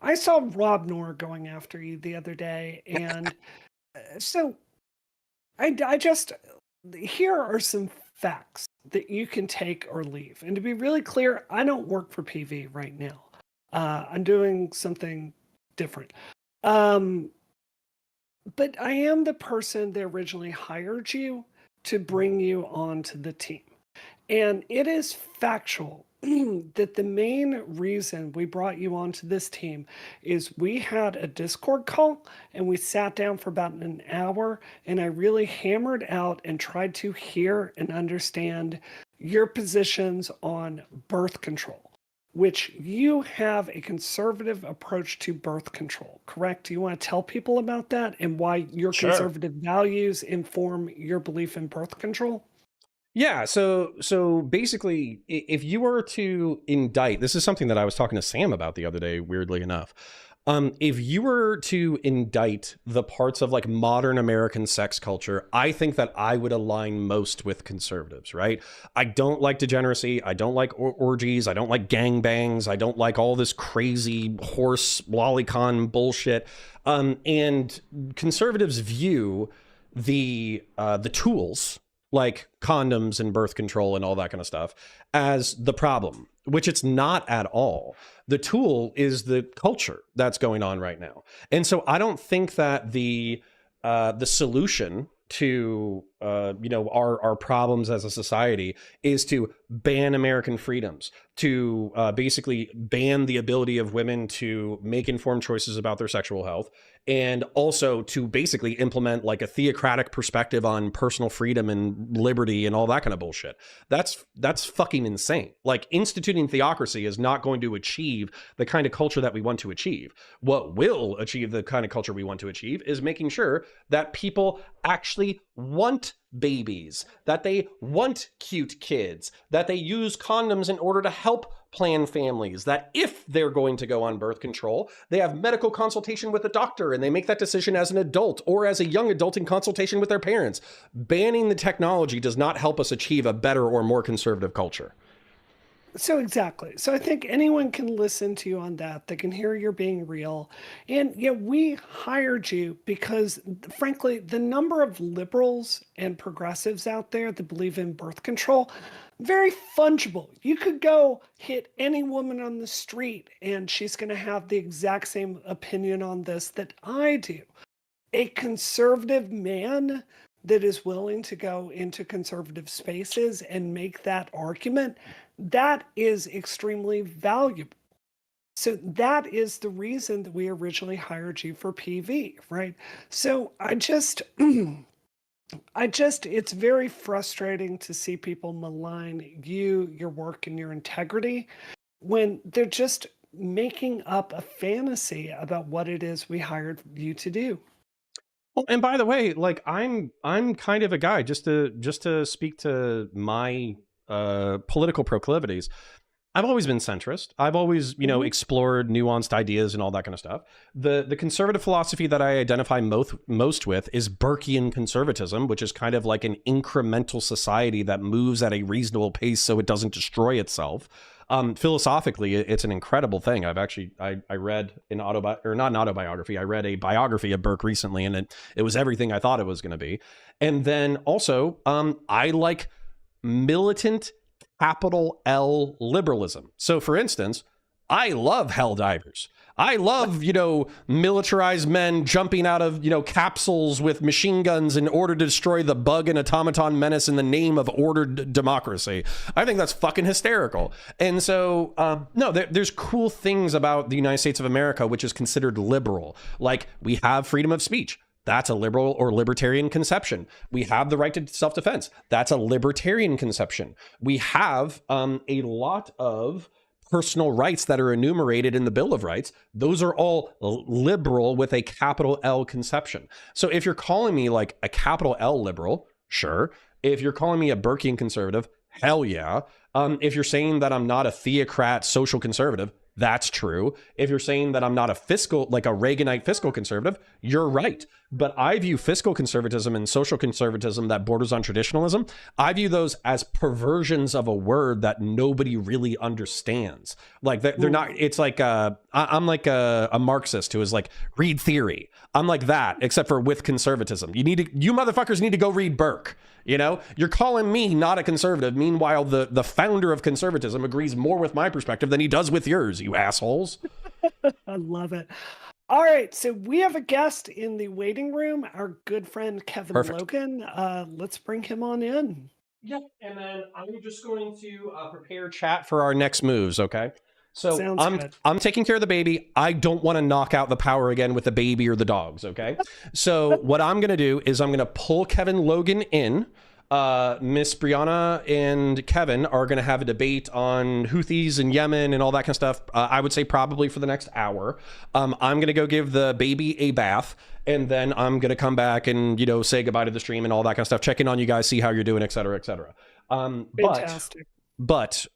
I saw Rob Noor going after you the other day, and so I just, here are some facts that you can take or leave. And to be really clear, I don't work for PV right now. I'm doing something different. But I am the person that originally hired you to bring you onto the team. And it is factual that the main reason we brought you onto this team is we had a Discord call and we sat down for about an hour and I really hammered out and tried to hear and understand your positions on birth control, which you have a conservative approach to birth control, correct? Do you want to tell people about that and why your Sure. conservative values inform your belief in birth control? Yeah, so basically, if you were to indict, this is something that I was talking to Sam about the other day, weirdly enough. If you were to indict the parts of like modern American sex culture, I think that I would align most with conservatives, right? I don't like degeneracy. I don't like orgies. I don't like gangbangs. I don't like all this crazy horse lolicon bullshit. And conservatives view the tools like condoms and birth control and all that kind of stuff as the problem, which it's not at all. The tool is the culture that's going on right now. And so I don't think that the solution to our problems as a society is to ban American freedoms, to basically ban the ability of women to make informed choices about their sexual health, and also to basically implement like a theocratic perspective on personal freedom and liberty and all that kind of bullshit. That's fucking insane. Like, instituting theocracy is not going to achieve the kind of culture that we want to achieve. What will achieve the kind of culture we want to achieve is making sure that people actually want babies, that they want cute kids, that they use condoms in order to help plan families, that if they're going to go on birth control, they have medical consultation with a doctor and they make that decision as an adult or as a young adult in consultation with their parents. Banning the technology does not help us achieve a better or more conservative culture. So exactly. So I think anyone can listen to you on that. They can hear you're being real. And yeah, we hired you because frankly, the number of liberals and progressives out there that believe in birth control, very fungible. You could go hit any woman on the street and she's going to have the exact same opinion on this that I do. A conservative man that is willing to go into conservative spaces and make that argument, that is extremely valuable. So that is the reason that we originally hired you for PV, right? So it's very frustrating to see people malign you, your work, and your integrity when they're just making up a fantasy about what it is we hired you to do. Well, and by the way, like I'm kind of a guy, just to speak to my political proclivities. I've always been centrist. I've always, Mhm. explored nuanced ideas and all that kind of stuff. The conservative philosophy that I identify most with is Burkean conservatism, which is kind of like an incremental society that moves at a reasonable pace so it doesn't destroy itself. Philosophically, it's an incredible thing. I read or not an autobiography. I read a biography of Burke recently, and it was everything I thought it was going to be. And then also, I like militant capital L liberalism. So, for instance, I love hell divers. I love, militarized men jumping out of, capsules with machine guns in order to destroy the bug and automaton menace in the name of ordered democracy. I think that's fucking hysterical. And so, no, there's cool things about the United States of America, which is considered liberal. Like, we have freedom of speech. That's a liberal or libertarian conception. We have the right to self-defense. That's a libertarian conception. We have a lot of personal rights that are enumerated in the Bill of Rights. Those are all liberal with a capital L conception. So if you're calling me like a capital L liberal, sure. If you're calling me a Burkean conservative, hell yeah. If you're saying that I'm not a theocrat social conservative, that's true. If you're saying that I'm not a Reaganite fiscal conservative, you're right. But I view fiscal conservatism and social conservatism that borders on traditionalism, I view those as perversions of a word that nobody really understands. Like they're not, it's like, I'm like a Marxist who is like, read theory. I'm like that, except for with conservatism. You motherfuckers need to go read Burke. You're calling me not a conservative. Meanwhile, the founder of conservatism agrees more with my perspective than he does with yours, you assholes. I love it. All right, so we have a guest in the waiting room, our good friend Kevin Perfect. Logan. Let's bring him on in. Yep, and then I'm just going to prepare chat for our next moves, okay? So Sounds good. I'm taking care of the baby. I don't want to knock out the power again with the baby or the dogs, okay? So what I'm gonna do is I'm gonna pull Kevin Logan in. Miss Brianna and Kevin are gonna have a debate on Houthis and Yemen and all that kind of stuff. I would say probably for the next hour. I'm gonna go give the baby a bath, and then I'm gonna come back and say goodbye to the stream and all that kind of stuff. Check in on you guys, see how you're doing, etc., etc. Fantastic. But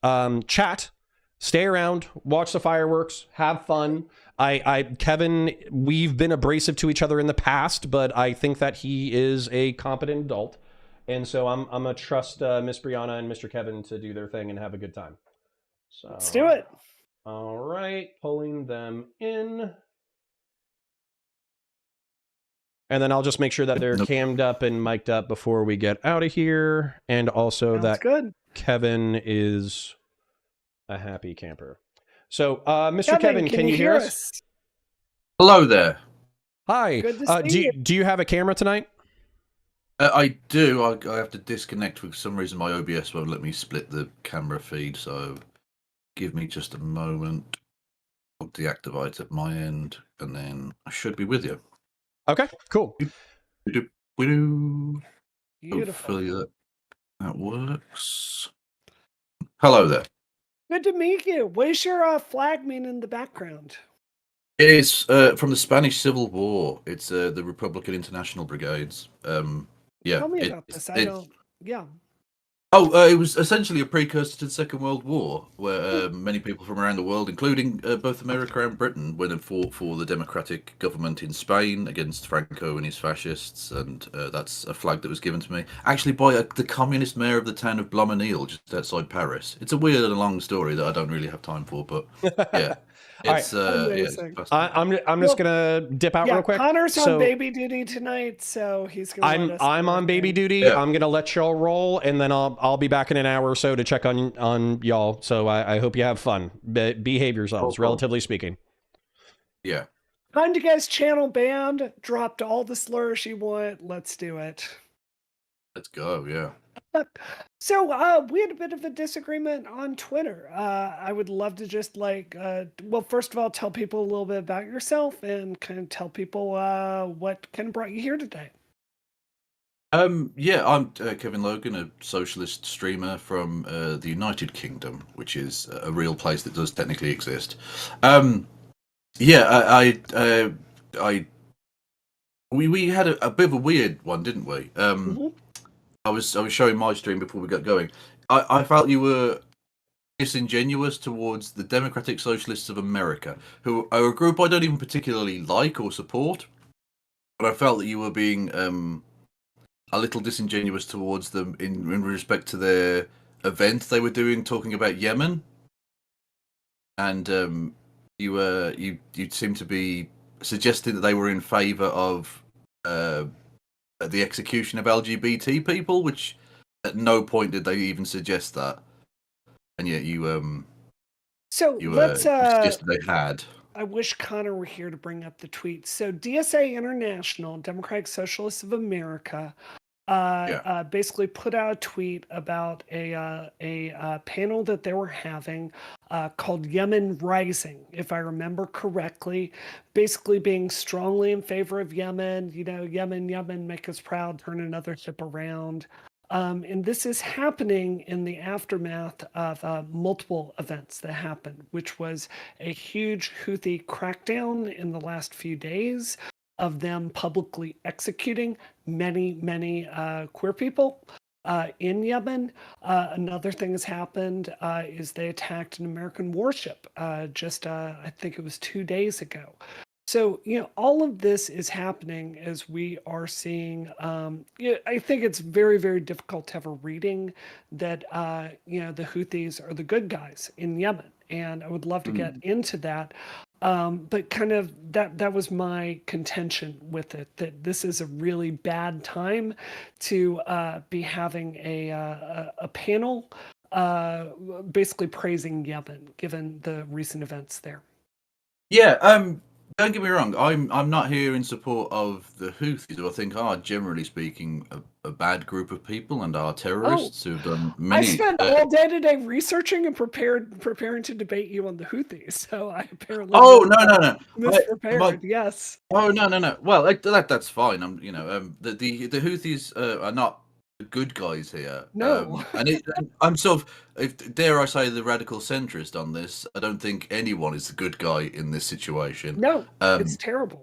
chat, stay around, watch the fireworks, have fun. Kevin, we've been abrasive to each other in the past, but I think that he is a competent adult, and so I'm gonna trust Miss Brianna and Mr. Kevin to do their thing and have a good time. So Let's do it. All right, pulling them in. And then I'll just make sure that they're cammed up and mic'd up before we get out of here. And also Sounds that good. Kevin is a happy camper. So, Mr. Kevin, can you hear us? Hello there. Hi. Good to see you. Do you have a camera tonight? I do. I have to disconnect. For some reason, my OBS won't let me split the camera feed. So give me just a moment. I'll deactivate at my end, and then I should be with you. Okay, cool. Beautiful. Hopefully that works. Hello there. Good to meet you. What does your flag mean in the background? It is from the Spanish Civil War. It's the Republican International Brigades. Yeah. Tell me about this. I don't. Yeah. Oh, it was essentially a precursor to the Second World War, where many people from around the world, including both America and Britain, went and fought for the democratic government in Spain against Franco and his fascists, and that's a flag that was given to me, actually by the communist mayor of the town of Blomenil, just outside Paris. It's a weird and long story that I don't really have time for, but yeah. It's, I'm just gonna dip out real quick. Connor's on baby duty tonight, so he's gonna. I'm on baby duty. Yeah. I'm gonna let y'all roll, and then I'll be back in an hour or so to check on y'all. So I hope you have fun. Behave yourselves, relatively speaking. Yeah. Find you guys channel banned. Dropped all the slurs you want. Let's do it. Let's go. Yeah. So we had a bit of a disagreement on Twitter. I would love to just well, first of all, tell people a little bit about yourself and kind of tell people what kind of brought you here today. Yeah, I'm Kevin Logan, a socialist streamer from the United Kingdom, which is a real place that does technically exist. Yeah, we had a bit of a weird one, didn't we? I was showing my stream before we got going. I felt you were disingenuous towards the Democratic Socialists of America, who are a group I don't even particularly like or support. But I felt that you were being a little disingenuous towards them in respect to their event they were doing, talking about Yemen. And you seemed to be suggesting that they were in favour of the execution of LGBT people, which at no point did they even suggest that, and yet you suggested they had. I wish Connor were here to bring up the tweet. So DSA International, Democratic Socialists of America, basically put out a tweet about a panel that they were having called Yemen Rising, if I remember correctly, basically being strongly in favor of Yemen, Yemen, make us proud, turn another ship around. And this is happening in the aftermath of multiple events that happened, which was a huge Houthi crackdown in the last few days of them publicly executing many queer people in Yemen. Another thing has happened is they attacked an American warship I think it was 2 days ago. So, all of this is happening as we are seeing, I think it's very, very difficult to have a reading that, the Houthis are the good guys in Yemen. And I would love to get into that. But kind of that was my contention with it, that this is a really bad time to be having a panel basically praising Yemen, given the recent events there. Yeah, Don't get me wrong. I'm not here in support of the Houthis, who I think are, generally speaking, a bad group of people and are Oh, terrorists who've done I many. spent all day today researching and preparing to debate you on the Houthis, so I apparently Oh no! misprepared. Yes. Oh no! Well, that's fine. The Houthis are not the good guys here. No. And I'm sort of, if dare I say, the radical centrist on this. I don't think anyone is the good guy in this situation. No, it's Um, terrible.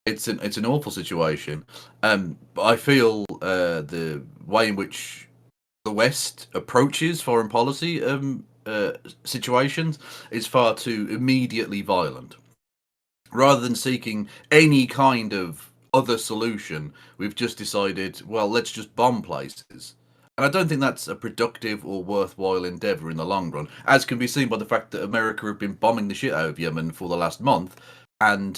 it's an awful situation. But I feel the way in which the West approaches foreign policy situations is far too immediately violent. Rather than seeking any kind of other solution, we've just decided, well, let's just bomb places. And I don't think that's a productive or worthwhile endeavor in the long run, as can be seen by the fact that America have been bombing the shit out of Yemen for the last month, and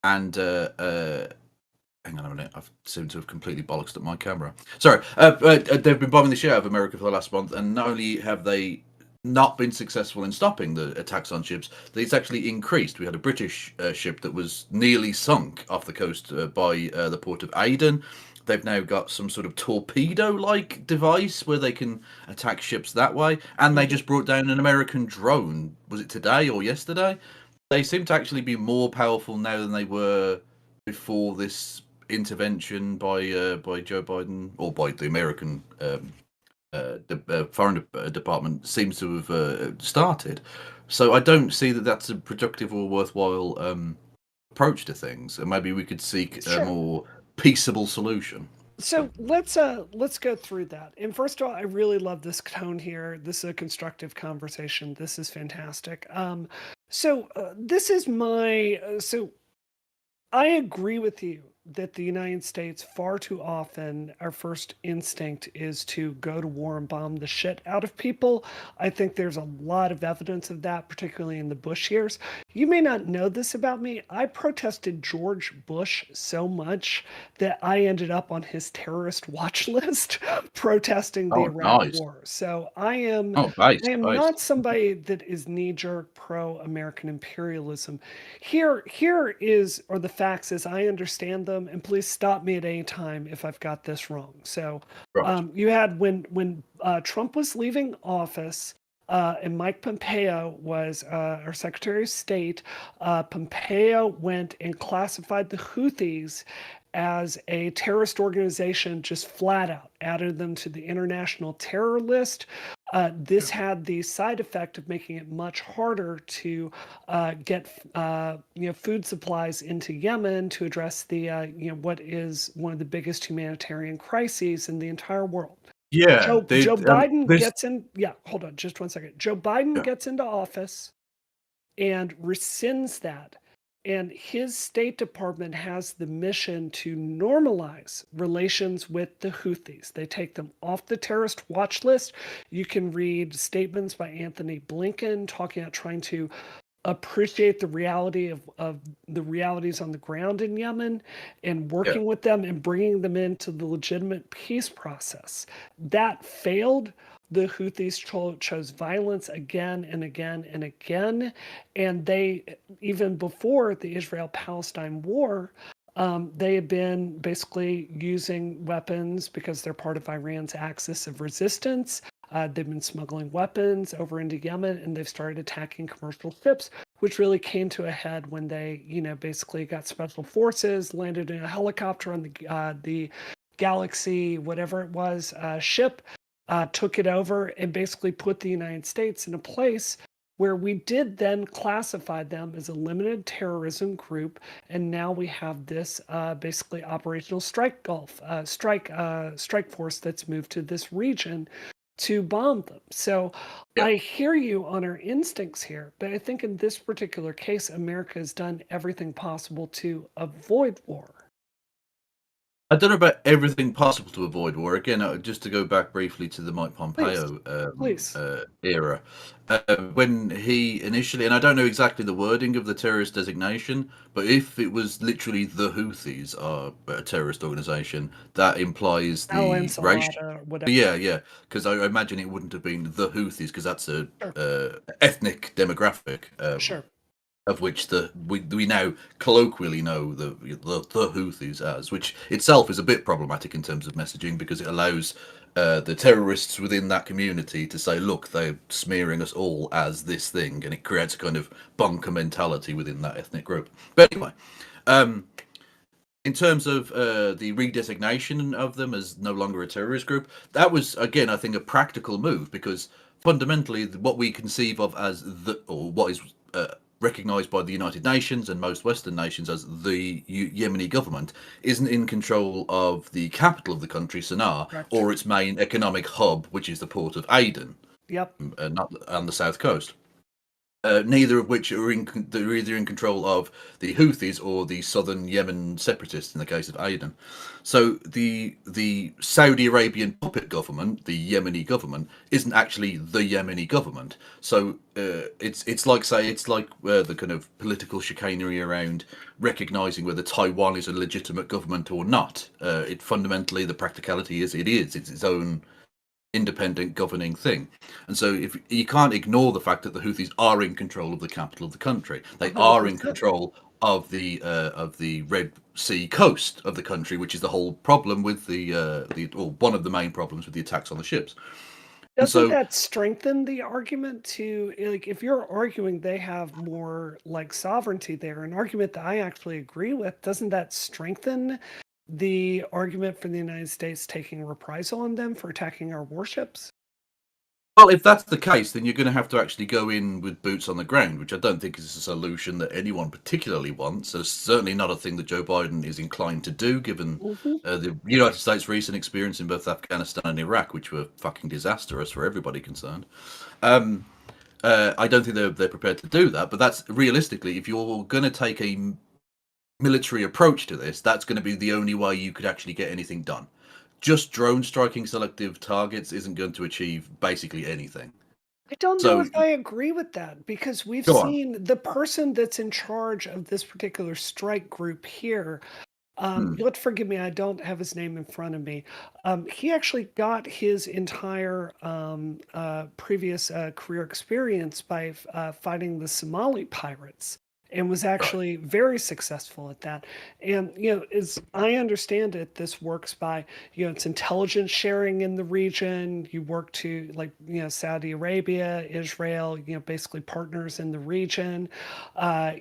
and hang on a minute, I've seemed to have completely bollocksed up my camera. Sorry, they've been bombing the shit out of America for the last month, and not only have they not been successful in stopping the attacks on ships, it's actually increased. We had a British ship that was nearly sunk off the coast by the port of Aden. They've now got some sort of torpedo-like device where they can attack ships that way, and they just brought down an American drone. Was it today or yesterday? They seem to actually be more powerful now than they were before this intervention by Joe Biden, or by the American the foreign department seems to have started. So I don't see that that's a productive or worthwhile approach to things, and maybe we could seek a more peaceable solution. So let's go through that. And first of all, I really love this tone here. This is a constructive conversation. This is fantastic. This is my so I agree with you that the United States, far too often, our first instinct is to go to war and bomb the shit out of people. I think there's a lot of evidence of that, particularly in the Bush years. You may not know this about me. I protested George Bush so much that I ended up on his terrorist watch list protesting the Iraq War. So I am not somebody that is knee-jerk pro-American imperialism. Here are the facts as I understand them, and please stop me at any time if I've got this wrong. So you had when Trump was leaving office, and Mike Pompeo was our Secretary of State. Pompeo went and classified the Houthis as a terrorist organization, just flat out added them to the international terror list. This had the side effect of making it much harder to get food supplies into Yemen to address the what is one of the biggest humanitarian crises in the entire world. Yeah, Joe Biden gets in. Yeah, hold on, just 1 second. Joe Biden gets into office and rescinds that. And his State Department has the mission to normalize relations with the Houthis. They take them off the terrorist watch list. You can read statements by Anthony Blinken talking about trying to appreciate the reality of the realities on the ground in Yemen and working with them and bringing them into the legitimate peace process. That failed. The Houthis chose violence again and again and again. And they, even before the Israel-Palestine war, they had been basically using weapons because they're part of Iran's axis of resistance. They've been smuggling weapons over into Yemen, and they've started attacking commercial ships, which really came to a head when they, basically got special forces, landed in a helicopter on the Galaxy, whatever it was, ship, took it over and basically put the United States in a place where we did then classify them as a limited terrorism group, and now we have this basically operational strike force that's moved to this region to bomb them. So I hear you on our instincts here, but I think in this particular case, America has done everything possible to avoid war. I don't know about everything possible to avoid war. Again, just to go back briefly to the Mike Pompeo era, when he initially, and I don't know exactly the wording of the terrorist designation, but if it was literally the Houthis are a terrorist organization, that implies the racial. Yeah, because I imagine it wouldn't have been the Houthis because that's a ethnic demographic. Sure. of which we now colloquially know the Houthis as, which itself is a bit problematic in terms of messaging because it allows the terrorists within that community to say, look, they're smearing us all as this thing, and it creates a kind of bunker mentality within that ethnic group. But anyway, in terms of the redesignation of them as no longer a terrorist group, that was, again, I think, a practical move because fundamentally what we conceive of as or what is recognized by the United Nations and most Western nations as the Yemeni government isn't in control of the capital of the country, Sana'a, Correct. or its main economic hub, which is the port of Aden, Yep. not on the south coast. Neither of which are they're either in control of the Houthis or the southern Yemen separatists in the case of Aden. So the Saudi Arabian puppet government, the Yemeni government, isn't actually the Yemeni government. So it's like the kind of political chicanery around recognizing whether Taiwan is a legitimate government or not. It fundamentally, the practicality is it's its own independent governing thing. And so if you can't ignore the fact that the Houthis are in control of the capital of the country, they are in control of the Red Sea coast of the country, which is the whole problem with or one of the main problems with the attacks on the ships. Doesn't that strengthen the argument to, like, if you're arguing they have more like sovereignty there, an argument that I actually agree with, doesn't that strengthen the argument for the United States taking reprisal on them for attacking our warships? Well, if that's the case, then you're going to have to actually go in with boots on the ground, which I don't think is a solution that anyone particularly wants. So it's certainly not a thing that Joe Biden is inclined to do, given the United States' recent experience in both Afghanistan and Iraq, which were fucking disastrous for everybody concerned. I don't think they're prepared to do that, but that's realistically, if you're going to take a military approach to this, that's going to be the only way you could actually get anything done. Just drone striking selective targets isn't going to achieve basically anything. I don't know if I agree with that because we've seen the person that's in charge of this particular strike group here. You'll have to forgive me, I don't have his name in front of me. He actually got his entire previous career experience by fighting the Somali pirates, and was actually very successful at that. And, as I understand it, this works by, it's intelligence sharing in the region. You work to, like, Saudi Arabia, Israel, basically partners in the region.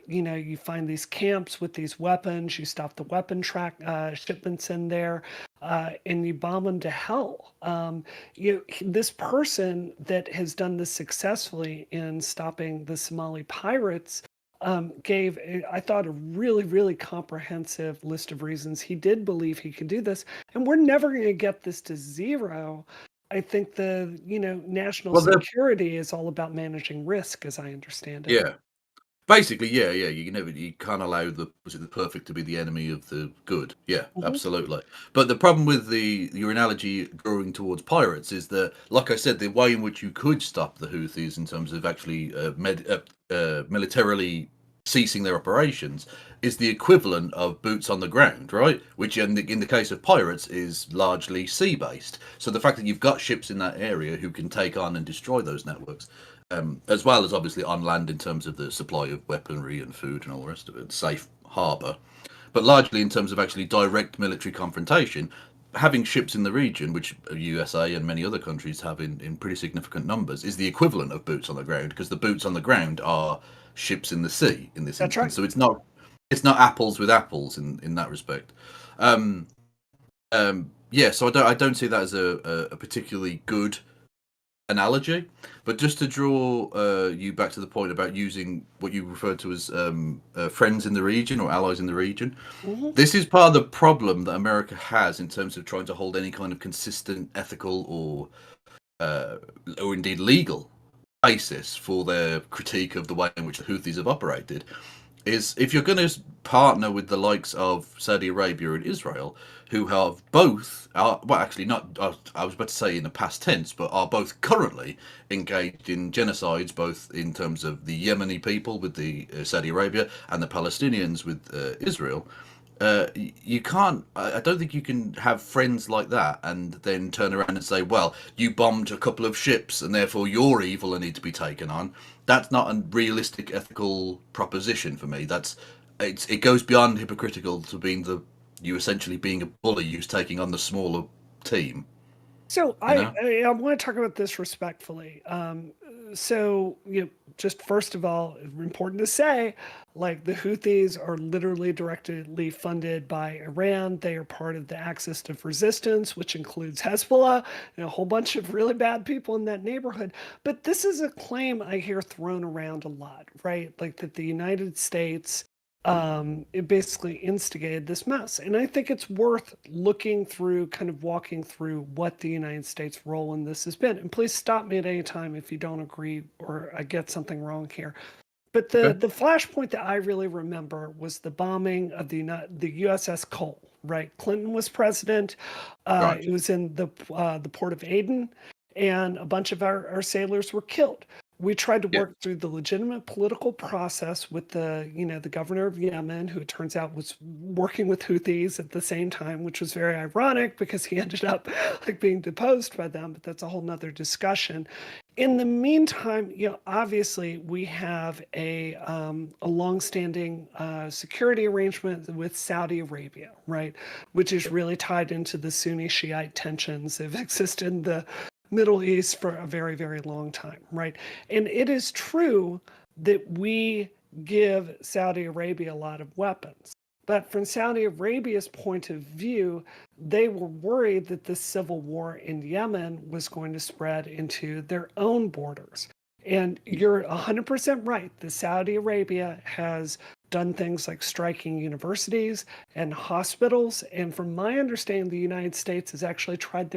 You find these camps with these weapons, you stop the weapon shipments in there, and you bomb them to hell. This person that has done this successfully in stopping the Somali pirates gave, I thought, a really, really comprehensive list of reasons he did believe he could do this. And we're never going to get this to zero. I think the, national security is all about managing risk, as I understand it. Yeah. Basically, yeah. You can't allow the perfect to be the enemy of the good. Yeah, absolutely. But the problem with your analogy growing towards pirates is that, like I said, the way in which you could stop the Houthis in terms of actually militarily ceasing their operations is the equivalent of boots on the ground, right? Which in the case of pirates is largely sea-based. So the fact that you've got ships in that area who can take on and destroy those networks, as well as obviously on land in terms of the supply of weaponry and food and all the rest of it, safe harbour, but largely in terms of actually direct military confrontation, having ships in the region, which USA and many other countries have in pretty significant numbers, is the equivalent of boots on the ground, because the boots on the ground are ships in the sea in this instance. Right. So it's not apples with apples in that respect. So I don't see that as a particularly good analogy. But just to draw you back to the point about using what you referred to as friends in the region or allies in the region, this is part of the problem that America has in terms of trying to hold any kind of consistent ethical or indeed legal basis for their critique of the way in which the Houthis have operated. Is if you're going to partner with the likes of Saudi Arabia and Israel, who have both, I was about to say in the past tense, but are both currently engaged in genocides, both in terms of the Yemeni people with the Saudi Arabia and the Palestinians with Israel. you can't. I don't think you can have friends like that and then turn around and say, "Well, you bombed a couple of ships and therefore you're evil and need to be taken on." That's not a realistic ethical proposition for me. It goes beyond hypocritical to being you essentially being a bully who's taking on the smaller team. So You know? I want to talk about this respectfully. So just first of all, important to say, like the Houthis are literally directly funded by Iran. They are part of the axis of resistance, which includes Hezbollah and a whole bunch of really bad people in that neighborhood. But this is a claim I hear thrown around a lot, right? Like that the United States it basically instigated this mess. And I think it's worth looking through, kind of walking through what the United States' role in this has been. And please stop me at any time if you don't agree or I get something wrong here. But the flashpoint that I really remember was the bombing of the USS Cole, right? Clinton was president. Right. It was in the port of Aden, and a bunch of our sailors were killed. We tried to work through the legitimate political process with the governor of Yemen, who it turns out was working with Houthis at the same time, which was very ironic because he ended up like being deposed by them. But that's a whole nother discussion. In the meantime, obviously we have a longstanding security arrangement with Saudi Arabia, right, which is really tied into the Sunni Shiite tensions that have existed in the Middle East for a very, very long time, right? And it is true that we give Saudi Arabia a lot of weapons. But from Saudi Arabia's point of view, they were worried that the civil war in Yemen was going to spread into their own borders. And you're 100% right. The Saudi Arabia has done things like striking universities and hospitals. And from my understanding, the United States has actually tried their